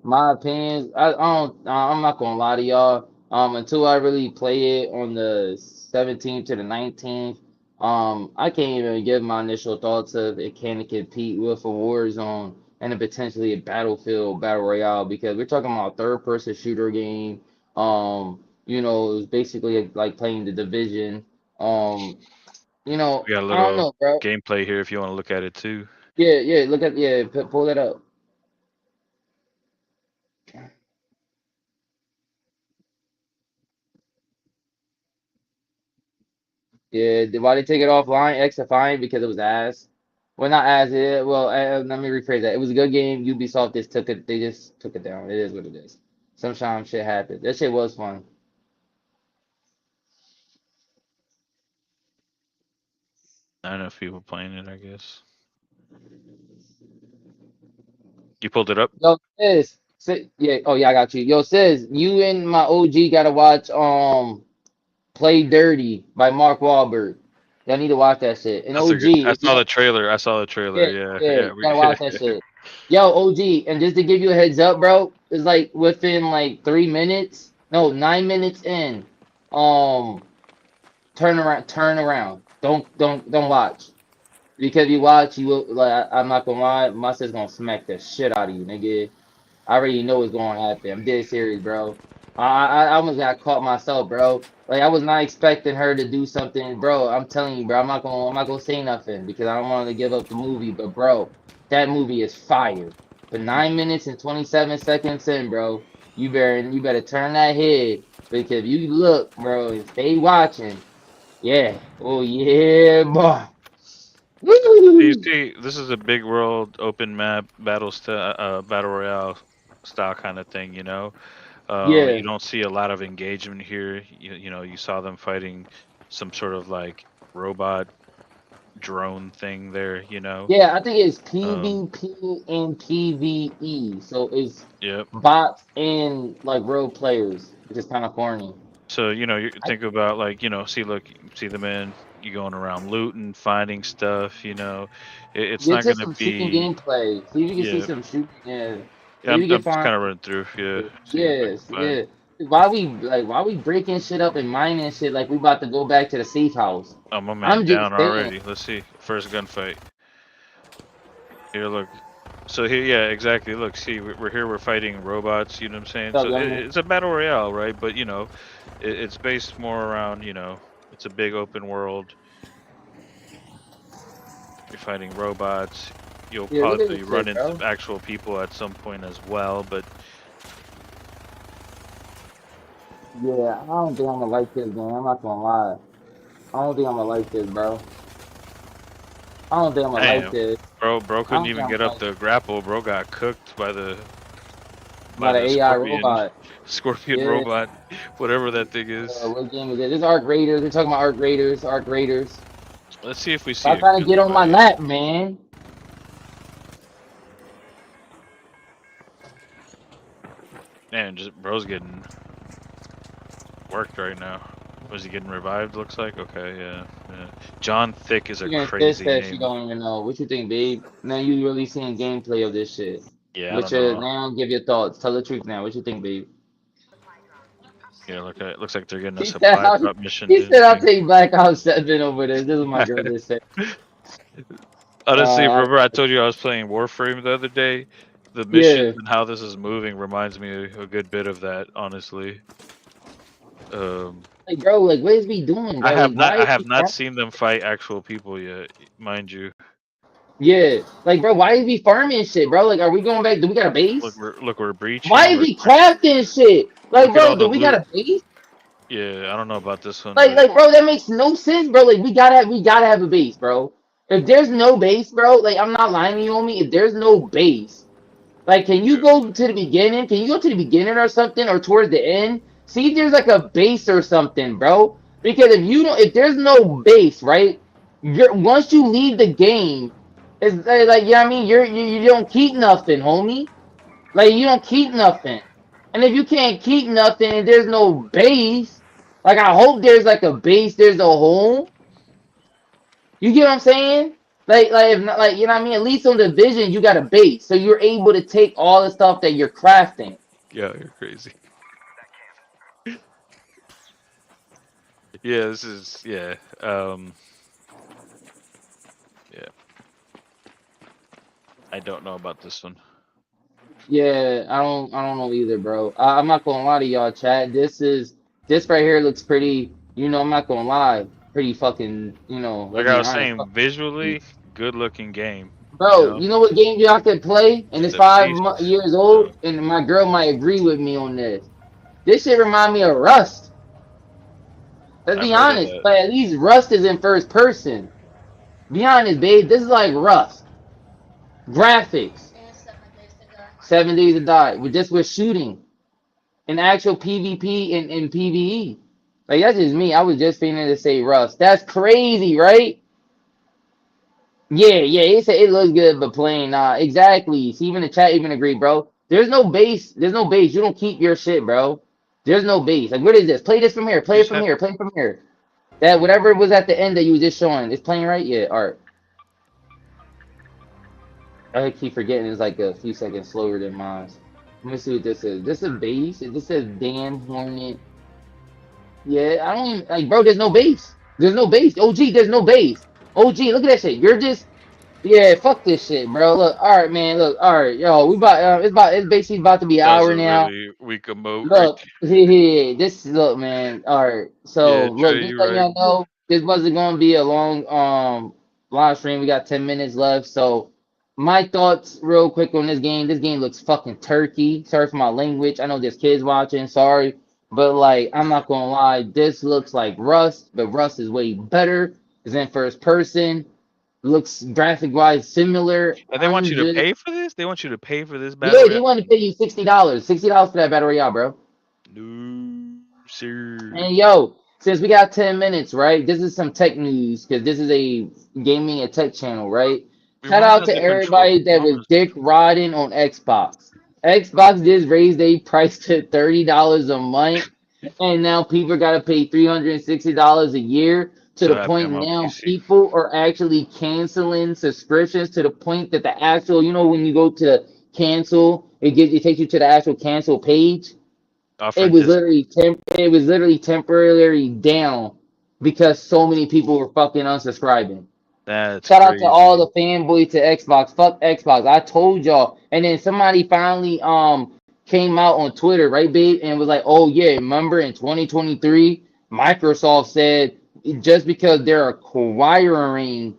[SPEAKER 1] My opinions. I don't. I'm not gonna lie to y'all. Until I really play it on the 17th to the 19th, I can't even give my initial thoughts of it can compete with a Warzone and a potentially a Battlefield Battle Royale because we're talking about a third-person shooter game. It's basically like playing the Division. Um,
[SPEAKER 2] We got a
[SPEAKER 1] I don't
[SPEAKER 2] little
[SPEAKER 1] know, bro.
[SPEAKER 2] gameplay here if you want to look at it too.
[SPEAKER 1] Yeah. Look at pull that up. Yeah, why they take it offline? Extra fine because it was ass. Well, not as it. Well, let me rephrase that. It was a good game. Ubisoft just took it. They just took it down. It is what it is. Sometimes shit happens. That shit was fun.
[SPEAKER 2] Not enough people playing it, I guess. You pulled it up?
[SPEAKER 1] Yo, yeah. Oh yeah, I got you. Yo, sis, you and my OG gotta watch Play Dirty by Mark Wahlberg. Y'all need to watch that shit. And
[SPEAKER 2] That's a good.
[SPEAKER 1] OG,
[SPEAKER 2] I
[SPEAKER 1] if you
[SPEAKER 2] saw the trailer. I saw the trailer.
[SPEAKER 1] Yeah,
[SPEAKER 2] Yeah,
[SPEAKER 1] yeah,
[SPEAKER 2] yeah.
[SPEAKER 1] you gotta watch that shit. Yo, OG, and just to give you a heads up, bro, it's like within like 3 minutes, no, 9 minutes in, um, turn around. Don't watch because you watch, you will like. I'm not gonna lie, my sis gonna smack the shit out of you, nigga. I already know what's going to happen. I'm dead serious, bro. I almost got caught myself, bro. Like I was not expecting her to do something, bro. I'm telling you, bro. I'm not gonna say nothing because I don't want to give up the movie. But bro, that movie is fire. For 9 minutes and 27 seconds in, bro, you better turn that head because if you look, bro, and stay watching. Yeah. Oh yeah, boy.
[SPEAKER 2] You
[SPEAKER 1] Woo!
[SPEAKER 2] see, this is a big world, open map, battle royale style kind of thing.
[SPEAKER 1] Yeah.
[SPEAKER 2] You don't see a lot of engagement here. You saw them fighting some sort of like robot drone thing there. You know.
[SPEAKER 1] Yeah, I think it's
[SPEAKER 2] Um,
[SPEAKER 1] PvP and PvE. So it's
[SPEAKER 2] yep.
[SPEAKER 1] bots and like real players, which is kind of corny.
[SPEAKER 2] So you
[SPEAKER 1] I,
[SPEAKER 2] think about like see the men. You going around looting, finding stuff. It's
[SPEAKER 1] get
[SPEAKER 2] not
[SPEAKER 1] to
[SPEAKER 2] gonna
[SPEAKER 1] some shooting
[SPEAKER 2] be.
[SPEAKER 1] gameplay. See if you can see
[SPEAKER 2] Yeah,
[SPEAKER 1] some shooting. Yeah,
[SPEAKER 2] yeah.
[SPEAKER 1] see if you can
[SPEAKER 2] I'm just
[SPEAKER 1] find.
[SPEAKER 2] kind of running through. Yeah, seeing if I can
[SPEAKER 1] Yes,
[SPEAKER 2] find.
[SPEAKER 1] yeah. Why we breaking shit up and mining shit like we about to go back to the safe house?
[SPEAKER 2] Oh, my man
[SPEAKER 1] I'm just
[SPEAKER 2] down
[SPEAKER 1] saying.
[SPEAKER 2] already. Let's see. First gunfight. Here, look. So here, yeah, exactly. Look, see, we're here. We're fighting robots. You know what I'm saying?
[SPEAKER 1] What's
[SPEAKER 2] So
[SPEAKER 1] up, young man?
[SPEAKER 2] it's a battle royale, right? But it's based more around. It's a big open world. You're fighting robots. You'll
[SPEAKER 1] Yeah, look at
[SPEAKER 2] possibly
[SPEAKER 1] this
[SPEAKER 2] run
[SPEAKER 1] shit,
[SPEAKER 2] into
[SPEAKER 1] bro.
[SPEAKER 2] actual people at some point as well. But
[SPEAKER 1] Yeah, I don't think I'm gonna like this game. I'm not gonna lie. I don't think I'm gonna like this, bro. I don't think I'm gonna like
[SPEAKER 2] damn,
[SPEAKER 1] this.
[SPEAKER 2] bro
[SPEAKER 1] I
[SPEAKER 2] couldn't
[SPEAKER 1] don't think
[SPEAKER 2] even
[SPEAKER 1] I'm
[SPEAKER 2] get
[SPEAKER 1] gonna
[SPEAKER 2] up
[SPEAKER 1] like
[SPEAKER 2] the grapple. Bro got cooked by the
[SPEAKER 1] by the AI
[SPEAKER 2] scorpion,
[SPEAKER 1] robot.
[SPEAKER 2] scorpion
[SPEAKER 1] Yeah.
[SPEAKER 2] robot, whatever that thing is.
[SPEAKER 1] What game is it? This is Arc Raiders. They're talking about Arc Raiders. Arc Raiders.
[SPEAKER 2] Let's see if we see
[SPEAKER 1] Stop
[SPEAKER 2] a
[SPEAKER 1] trying to get on my
[SPEAKER 2] gunfight.
[SPEAKER 1] lap, man.
[SPEAKER 2] Man, just bro's getting worked right now. Was he getting revived? Looks like. Okay, yeah. John Thick is a
[SPEAKER 1] She gonna this
[SPEAKER 2] crazy
[SPEAKER 1] that she
[SPEAKER 2] name.
[SPEAKER 1] don't even know. What you think, babe? Now you really seeing gameplay of this shit.
[SPEAKER 2] Yeah, I
[SPEAKER 1] Which
[SPEAKER 2] don't know.
[SPEAKER 1] now give your thoughts. Tell the truth now. What you think, babe?
[SPEAKER 2] Yeah, it looks like they're getting a
[SPEAKER 1] He said,
[SPEAKER 2] supply
[SPEAKER 1] I'll,
[SPEAKER 2] drop mission
[SPEAKER 1] he
[SPEAKER 2] dude
[SPEAKER 1] said, I'll
[SPEAKER 2] thing.
[SPEAKER 1] take Black Ops 7 over this. This is my girl just said.
[SPEAKER 2] Honestly,
[SPEAKER 1] Uh,
[SPEAKER 2] remember I told you I was playing Warframe the other day? The missions
[SPEAKER 1] yeah.
[SPEAKER 2] and how this is moving reminds me a good bit of that, honestly. Um,
[SPEAKER 1] Like, bro, like, what is we doing, bro? Like, why
[SPEAKER 2] I
[SPEAKER 1] is
[SPEAKER 2] have
[SPEAKER 1] we
[SPEAKER 2] not seen them fight actual people yet, mind you.
[SPEAKER 1] Yeah. Like, bro, why is we farming shit, bro? Like, are we going back? Do we got a base?
[SPEAKER 2] We're
[SPEAKER 1] Why
[SPEAKER 2] breaching.
[SPEAKER 1] is we crafting shit? Like,
[SPEAKER 2] Look at all
[SPEAKER 1] bro,
[SPEAKER 2] the
[SPEAKER 1] do we got
[SPEAKER 2] loot.
[SPEAKER 1] a base?
[SPEAKER 2] Yeah, I don't know about this one,
[SPEAKER 1] Like,
[SPEAKER 2] but
[SPEAKER 1] like, bro, that makes no sense, bro. Like, we gotta have a base, bro. If there's no base, bro, like, I'm not lying to you on me. If there's no base, like, can you
[SPEAKER 2] yeah,
[SPEAKER 1] go to the beginning? Can you go to the beginning or something, or towards the end? See if there's like a base or something, bro. Because if there's no base, right? Once you leave the game, it's like you know what I mean. You don't keep nothing, homie. Like you don't keep nothing. And if you can't keep nothing and there's no base, like I hope there's like a base, there's a home. You get what I'm saying? Like if not, like you know what I mean. At least on the vision, you got a base, so you're able to take all the stuff that you're crafting.
[SPEAKER 2] yeah, you're crazy. Yeah, this is yeah. I don't know about this one.
[SPEAKER 1] Yeah, I don't know either, bro. I'm not gonna lie to y'all, chat. This right here looks pretty. I'm not gonna lie, pretty fucking.
[SPEAKER 2] Like
[SPEAKER 1] Let's
[SPEAKER 2] I
[SPEAKER 1] be
[SPEAKER 2] was
[SPEAKER 1] honest,
[SPEAKER 2] saying, visually, good looking game. You
[SPEAKER 1] bro.
[SPEAKER 2] know,
[SPEAKER 1] You know what game y'all could play, and
[SPEAKER 2] just
[SPEAKER 1] it's
[SPEAKER 2] the faces.
[SPEAKER 1] years
[SPEAKER 2] Uh,
[SPEAKER 1] old, and my girl might agree with me on this. This shit remind me of Rust. Let's
[SPEAKER 2] I've
[SPEAKER 1] be
[SPEAKER 2] heard of
[SPEAKER 1] honest,
[SPEAKER 2] that.
[SPEAKER 1] but at least Rust is in first person. Be honest, babe. This is like Rust graphics. 7 days to die. With shooting. In actual PvP and PvE. Like that's just me. I was just feeling to say Rust. That's crazy, right? Yeah. It said it looks good, but plain nah. Exactly. See, even the chat even agree, bro. There's no base. There's no base. You don't keep your shit, bro. There's no base. Like what is this? Play this from here.
[SPEAKER 2] You
[SPEAKER 1] Play it
[SPEAKER 2] just
[SPEAKER 1] from
[SPEAKER 2] have
[SPEAKER 1] here. Play it from here. That whatever was at the end that you was just showing. It's playing right? Yeah, art. I keep forgetting it's like a few seconds slower than mine. Let me see what this is. This is a base. This says Dan Hornet. Yeah, I don't even like, bro. There's no base. There's no base. OG, there's no base. OG, look at that shit. You're just, yeah. Fuck this shit, bro. Look, all right, man. Look, all right, yo. We about, it's basically about to be an
[SPEAKER 2] that was
[SPEAKER 1] hour
[SPEAKER 2] a
[SPEAKER 1] now.
[SPEAKER 2] really weak emote right
[SPEAKER 1] Look, this look, man. All right,
[SPEAKER 2] there.
[SPEAKER 1] so
[SPEAKER 2] Yeah,
[SPEAKER 1] look,
[SPEAKER 2] Trey,
[SPEAKER 1] just
[SPEAKER 2] you're
[SPEAKER 1] letting
[SPEAKER 2] right.
[SPEAKER 1] y'all know, this wasn't gonna be a long live stream. We got 10 minutes left, so my thoughts real quick on this game. This game looks fucking turkey. Sorry for my language. I know there's kids watching. Sorry, but like, I'm not gonna lie. This looks like Rust, but Rust is way better. It's in first person. Looks graphic wise similar.
[SPEAKER 2] And they want
[SPEAKER 1] I'm
[SPEAKER 2] you to
[SPEAKER 1] just
[SPEAKER 2] pay for this? They want you to pay for this battle
[SPEAKER 1] yeah. They
[SPEAKER 2] royale?
[SPEAKER 1] want to pay you $60. $60 for that battle royale, bro.
[SPEAKER 2] No, sir.
[SPEAKER 1] And yo, since we got 10 minutes, right? This is some tech news because this is a gaming and tech channel, right?
[SPEAKER 2] We
[SPEAKER 1] Shout
[SPEAKER 2] wanted
[SPEAKER 1] out
[SPEAKER 2] a
[SPEAKER 1] to
[SPEAKER 2] different
[SPEAKER 1] everybody that was
[SPEAKER 2] genres.
[SPEAKER 1] dick riding on Xbox. Xbox just raised their price to $30 a month, and now people got to pay $360 a year to
[SPEAKER 2] To
[SPEAKER 1] the
[SPEAKER 2] have
[SPEAKER 1] point
[SPEAKER 2] game on
[SPEAKER 1] now
[SPEAKER 2] PC.
[SPEAKER 1] people are actually canceling subscriptions to the point that the actual, when you go to cancel, it takes you to the actual cancel page.
[SPEAKER 2] Offer discount.
[SPEAKER 1] It was literally temporarily down because so many people were fucking unsubscribing.
[SPEAKER 2] That's
[SPEAKER 1] Shout out to all
[SPEAKER 2] crazy.
[SPEAKER 1] the fanboys to Xbox. Fuck Xbox. I told y'all. And then somebody finally came out on Twitter, right, babe, and was like, "Oh yeah, remember in 2023, Microsoft said just because they're acquiring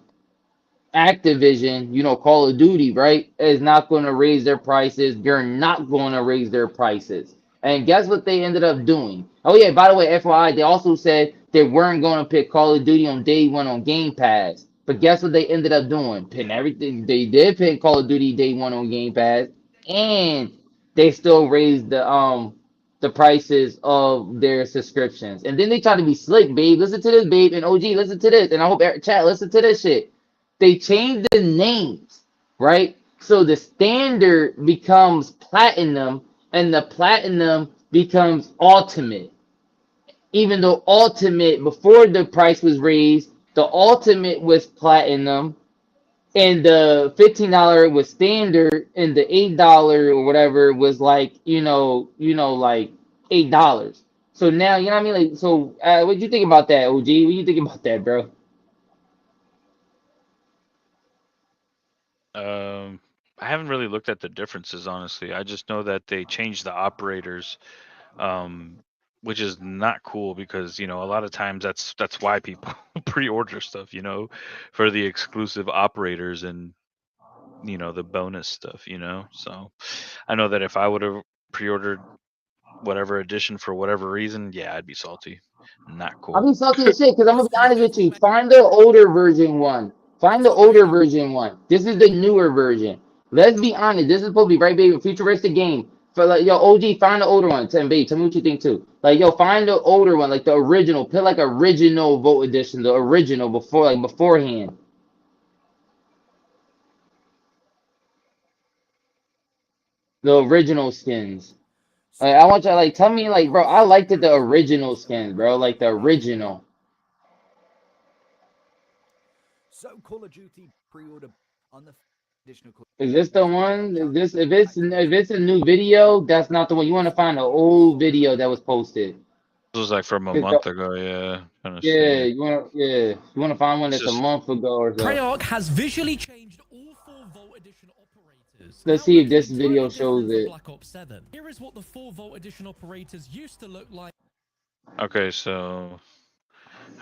[SPEAKER 1] Activision, Call of Duty, right, is not going to raise their prices. They're not going to raise their prices." And guess what they ended up doing? Oh, yeah, by the way, FYI, they also said they weren't going to pick Call of Duty on day one on Game Pass. But guess what they ended up doing? Putting everything. They did pick Call of Duty day one on Game Pass, and they still raised the prices of their subscriptions. And then they try to be slick, babe. Listen to this, babe, and OG, listen to this, and I hope chat listen to this shit. They changed the names, right? So the standard becomes platinum, and the platinum becomes ultimate. Even though ultimate before the price was raised, the ultimate was platinum, and the $15 was standard, and the $8 or whatever was like like $8. So now you know what I mean. Like, so what do you think about that, OG? What do you think about that, bro?
[SPEAKER 2] I haven't really looked at the differences, honestly. I just know that they changed the operators, um, which is not cool because a lot of times that's why people pre-order stuff, for the exclusive operators and the bonus stuff, So I know that if I would have pre-ordered whatever edition for whatever reason, yeah, I'd be salty. Not
[SPEAKER 1] I'll
[SPEAKER 2] cool.
[SPEAKER 1] be salty as shit because I'm gonna be honest with you. Find the older version one. Find the older version one. This is the newer version. Let's be honest. This is supposed to be right, baby. Futuristic game. For like yo, OG, find the older one. And babe, tell me what you think too. Like yo, find the older one, like the original. Put like original vote edition, the original before like beforehand. The original skins. Like I want you to like tell me like bro, I liked it the original skins, bro. Like the original.
[SPEAKER 6] So Call of Duty pre-order on the additional Call
[SPEAKER 1] Is this the one? Is this if it's a new video, that's not the one. You want to find an old video that was posted.
[SPEAKER 2] This was like from a
[SPEAKER 1] 'Cause the-
[SPEAKER 2] month ago, yeah. Kind of
[SPEAKER 1] Yeah,
[SPEAKER 2] see.
[SPEAKER 1] you want to find one
[SPEAKER 2] It's
[SPEAKER 1] that's a
[SPEAKER 2] just
[SPEAKER 1] month ago or so.
[SPEAKER 7] Treyarch has visually changed all 4-volt edition operators.
[SPEAKER 1] Let's
[SPEAKER 7] Now
[SPEAKER 1] see if
[SPEAKER 7] looking
[SPEAKER 1] this
[SPEAKER 7] entirely
[SPEAKER 1] video
[SPEAKER 7] different
[SPEAKER 1] shows
[SPEAKER 7] for
[SPEAKER 1] it.
[SPEAKER 7] Black Ops 7. Here is what the 4-volt edition operators used to look like.
[SPEAKER 2] okay. So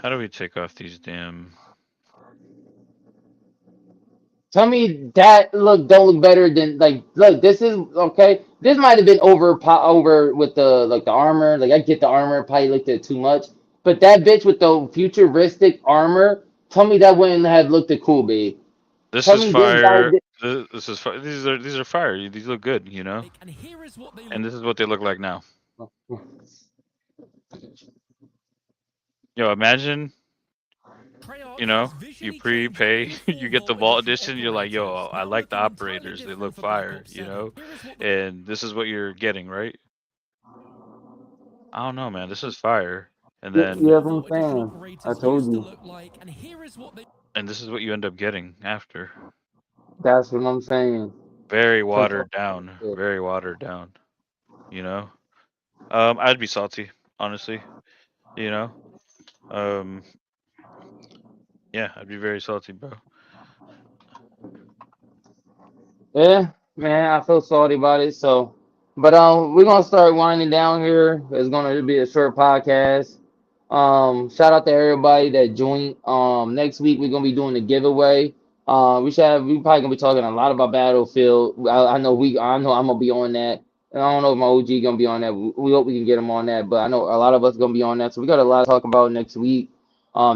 [SPEAKER 2] how do we take off these damn?
[SPEAKER 1] Tell me that don't look better than like look. This is okay. This might have been over with the armor. Like I get the armor, probably looked at it too much. But that bitch with the futuristic armor, tell me that wouldn't have looked it cool, babe.
[SPEAKER 2] This
[SPEAKER 1] Tell
[SPEAKER 2] is
[SPEAKER 1] me this guy.
[SPEAKER 2] fire. This is fire. These are fire. These look good,
[SPEAKER 7] And here is what they
[SPEAKER 2] And
[SPEAKER 7] look
[SPEAKER 2] this is what they look like now. Yo, imagine
[SPEAKER 7] Treyarch
[SPEAKER 2] you
[SPEAKER 7] has
[SPEAKER 2] you
[SPEAKER 7] visually changed
[SPEAKER 2] prepay,
[SPEAKER 7] all
[SPEAKER 2] you get the
[SPEAKER 7] 4-volt
[SPEAKER 2] vault
[SPEAKER 7] edition
[SPEAKER 2] edition. You're like, yo,
[SPEAKER 7] operators.
[SPEAKER 2] I
[SPEAKER 7] Now
[SPEAKER 2] like the
[SPEAKER 7] looking entirely
[SPEAKER 2] operators. They
[SPEAKER 7] different
[SPEAKER 2] look
[SPEAKER 7] for Black
[SPEAKER 2] fire,
[SPEAKER 7] Ops 7. Here is what
[SPEAKER 2] And this is what you're getting, right? I don't know, man. This is fire. And
[SPEAKER 1] Yeah,
[SPEAKER 2] then,
[SPEAKER 1] yeah, that's what I'm
[SPEAKER 7] 4-volt edition
[SPEAKER 1] saying. I
[SPEAKER 7] operators
[SPEAKER 1] told
[SPEAKER 7] used to
[SPEAKER 1] you.
[SPEAKER 7] look like. And here is what they
[SPEAKER 2] and this is what you end up getting after.
[SPEAKER 1] That's what I'm saying.
[SPEAKER 2] Very
[SPEAKER 1] Some
[SPEAKER 2] watered
[SPEAKER 1] fucking
[SPEAKER 2] down.
[SPEAKER 1] shit.
[SPEAKER 2] Very watered down. You know. I'd be salty, honestly. You know. Um, yeah, I'd be very salty, bro.
[SPEAKER 1] Yeah, man, I feel salty about it. So, but we're gonna start winding down here. It's gonna be a short podcast. Shout out to everybody that joined. Next week we're gonna be doing the giveaway. We probably gonna be talking a lot about Battlefield. I know I'm gonna be on that. And I don't know if my OG gonna be on that. We hope we can get him on that. But I know a lot of us gonna be on that. So we got a lot to talk about next week.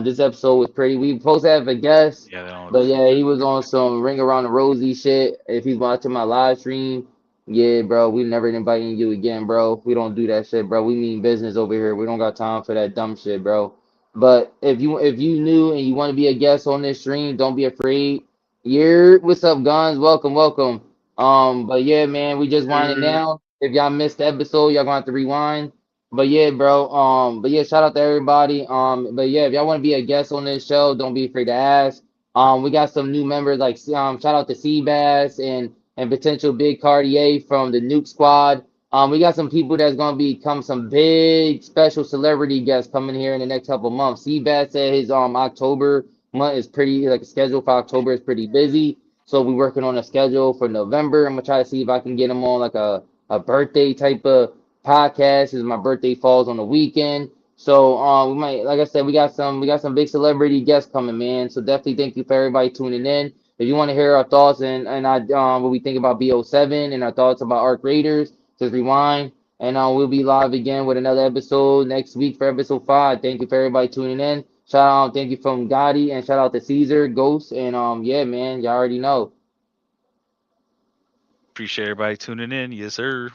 [SPEAKER 1] This episode was pretty. We supposed to have a guest.
[SPEAKER 2] Yeah, they don't
[SPEAKER 1] But
[SPEAKER 2] look
[SPEAKER 1] yeah, he
[SPEAKER 2] good.
[SPEAKER 1] was on some ring around the rosy shit. If he's watching my live stream, Yeah, bro, we never inviting you again, bro. We don't do that shit, bro. We mean business over here. We don't got time for that dumb shit, bro. But if you new and you want to be a guest on this stream, don't be afraid. Yeah, what's up, guns? Welcome, welcome. But yeah, man, we just winding down. If y'all missed the episode, y'all gonna have to rewind. But yeah, bro. But yeah, shout out to everybody. But yeah, if y'all want to be a guest on this show, don't be afraid to ask. We got some new members like shout out to Seabass and potential big Cartier from the Nuke Squad. We got some people that's gonna become some big special celebrity guests coming here in the next couple months. Seabass said his October month is pretty like schedule for October is pretty busy. So we're working on a schedule for November. I'm gonna try to see if I can get him on like a birthday type of podcast. As my birthday falls on the weekend. So we might like I said, we got some big celebrity guests coming, man. So definitely thank you for everybody tuning in. If you want to hear our thoughts and what we think about BO7 and our thoughts about Arc Raiders, just rewind. And we'll be live again with another episode next week for episode 5. Thank you for everybody tuning in. Shout out, thank you from Gotti and shout out to Caesar, Ghost, and yeah, man, y'all already know.
[SPEAKER 2] Appreciate everybody tuning in. Yes, sir.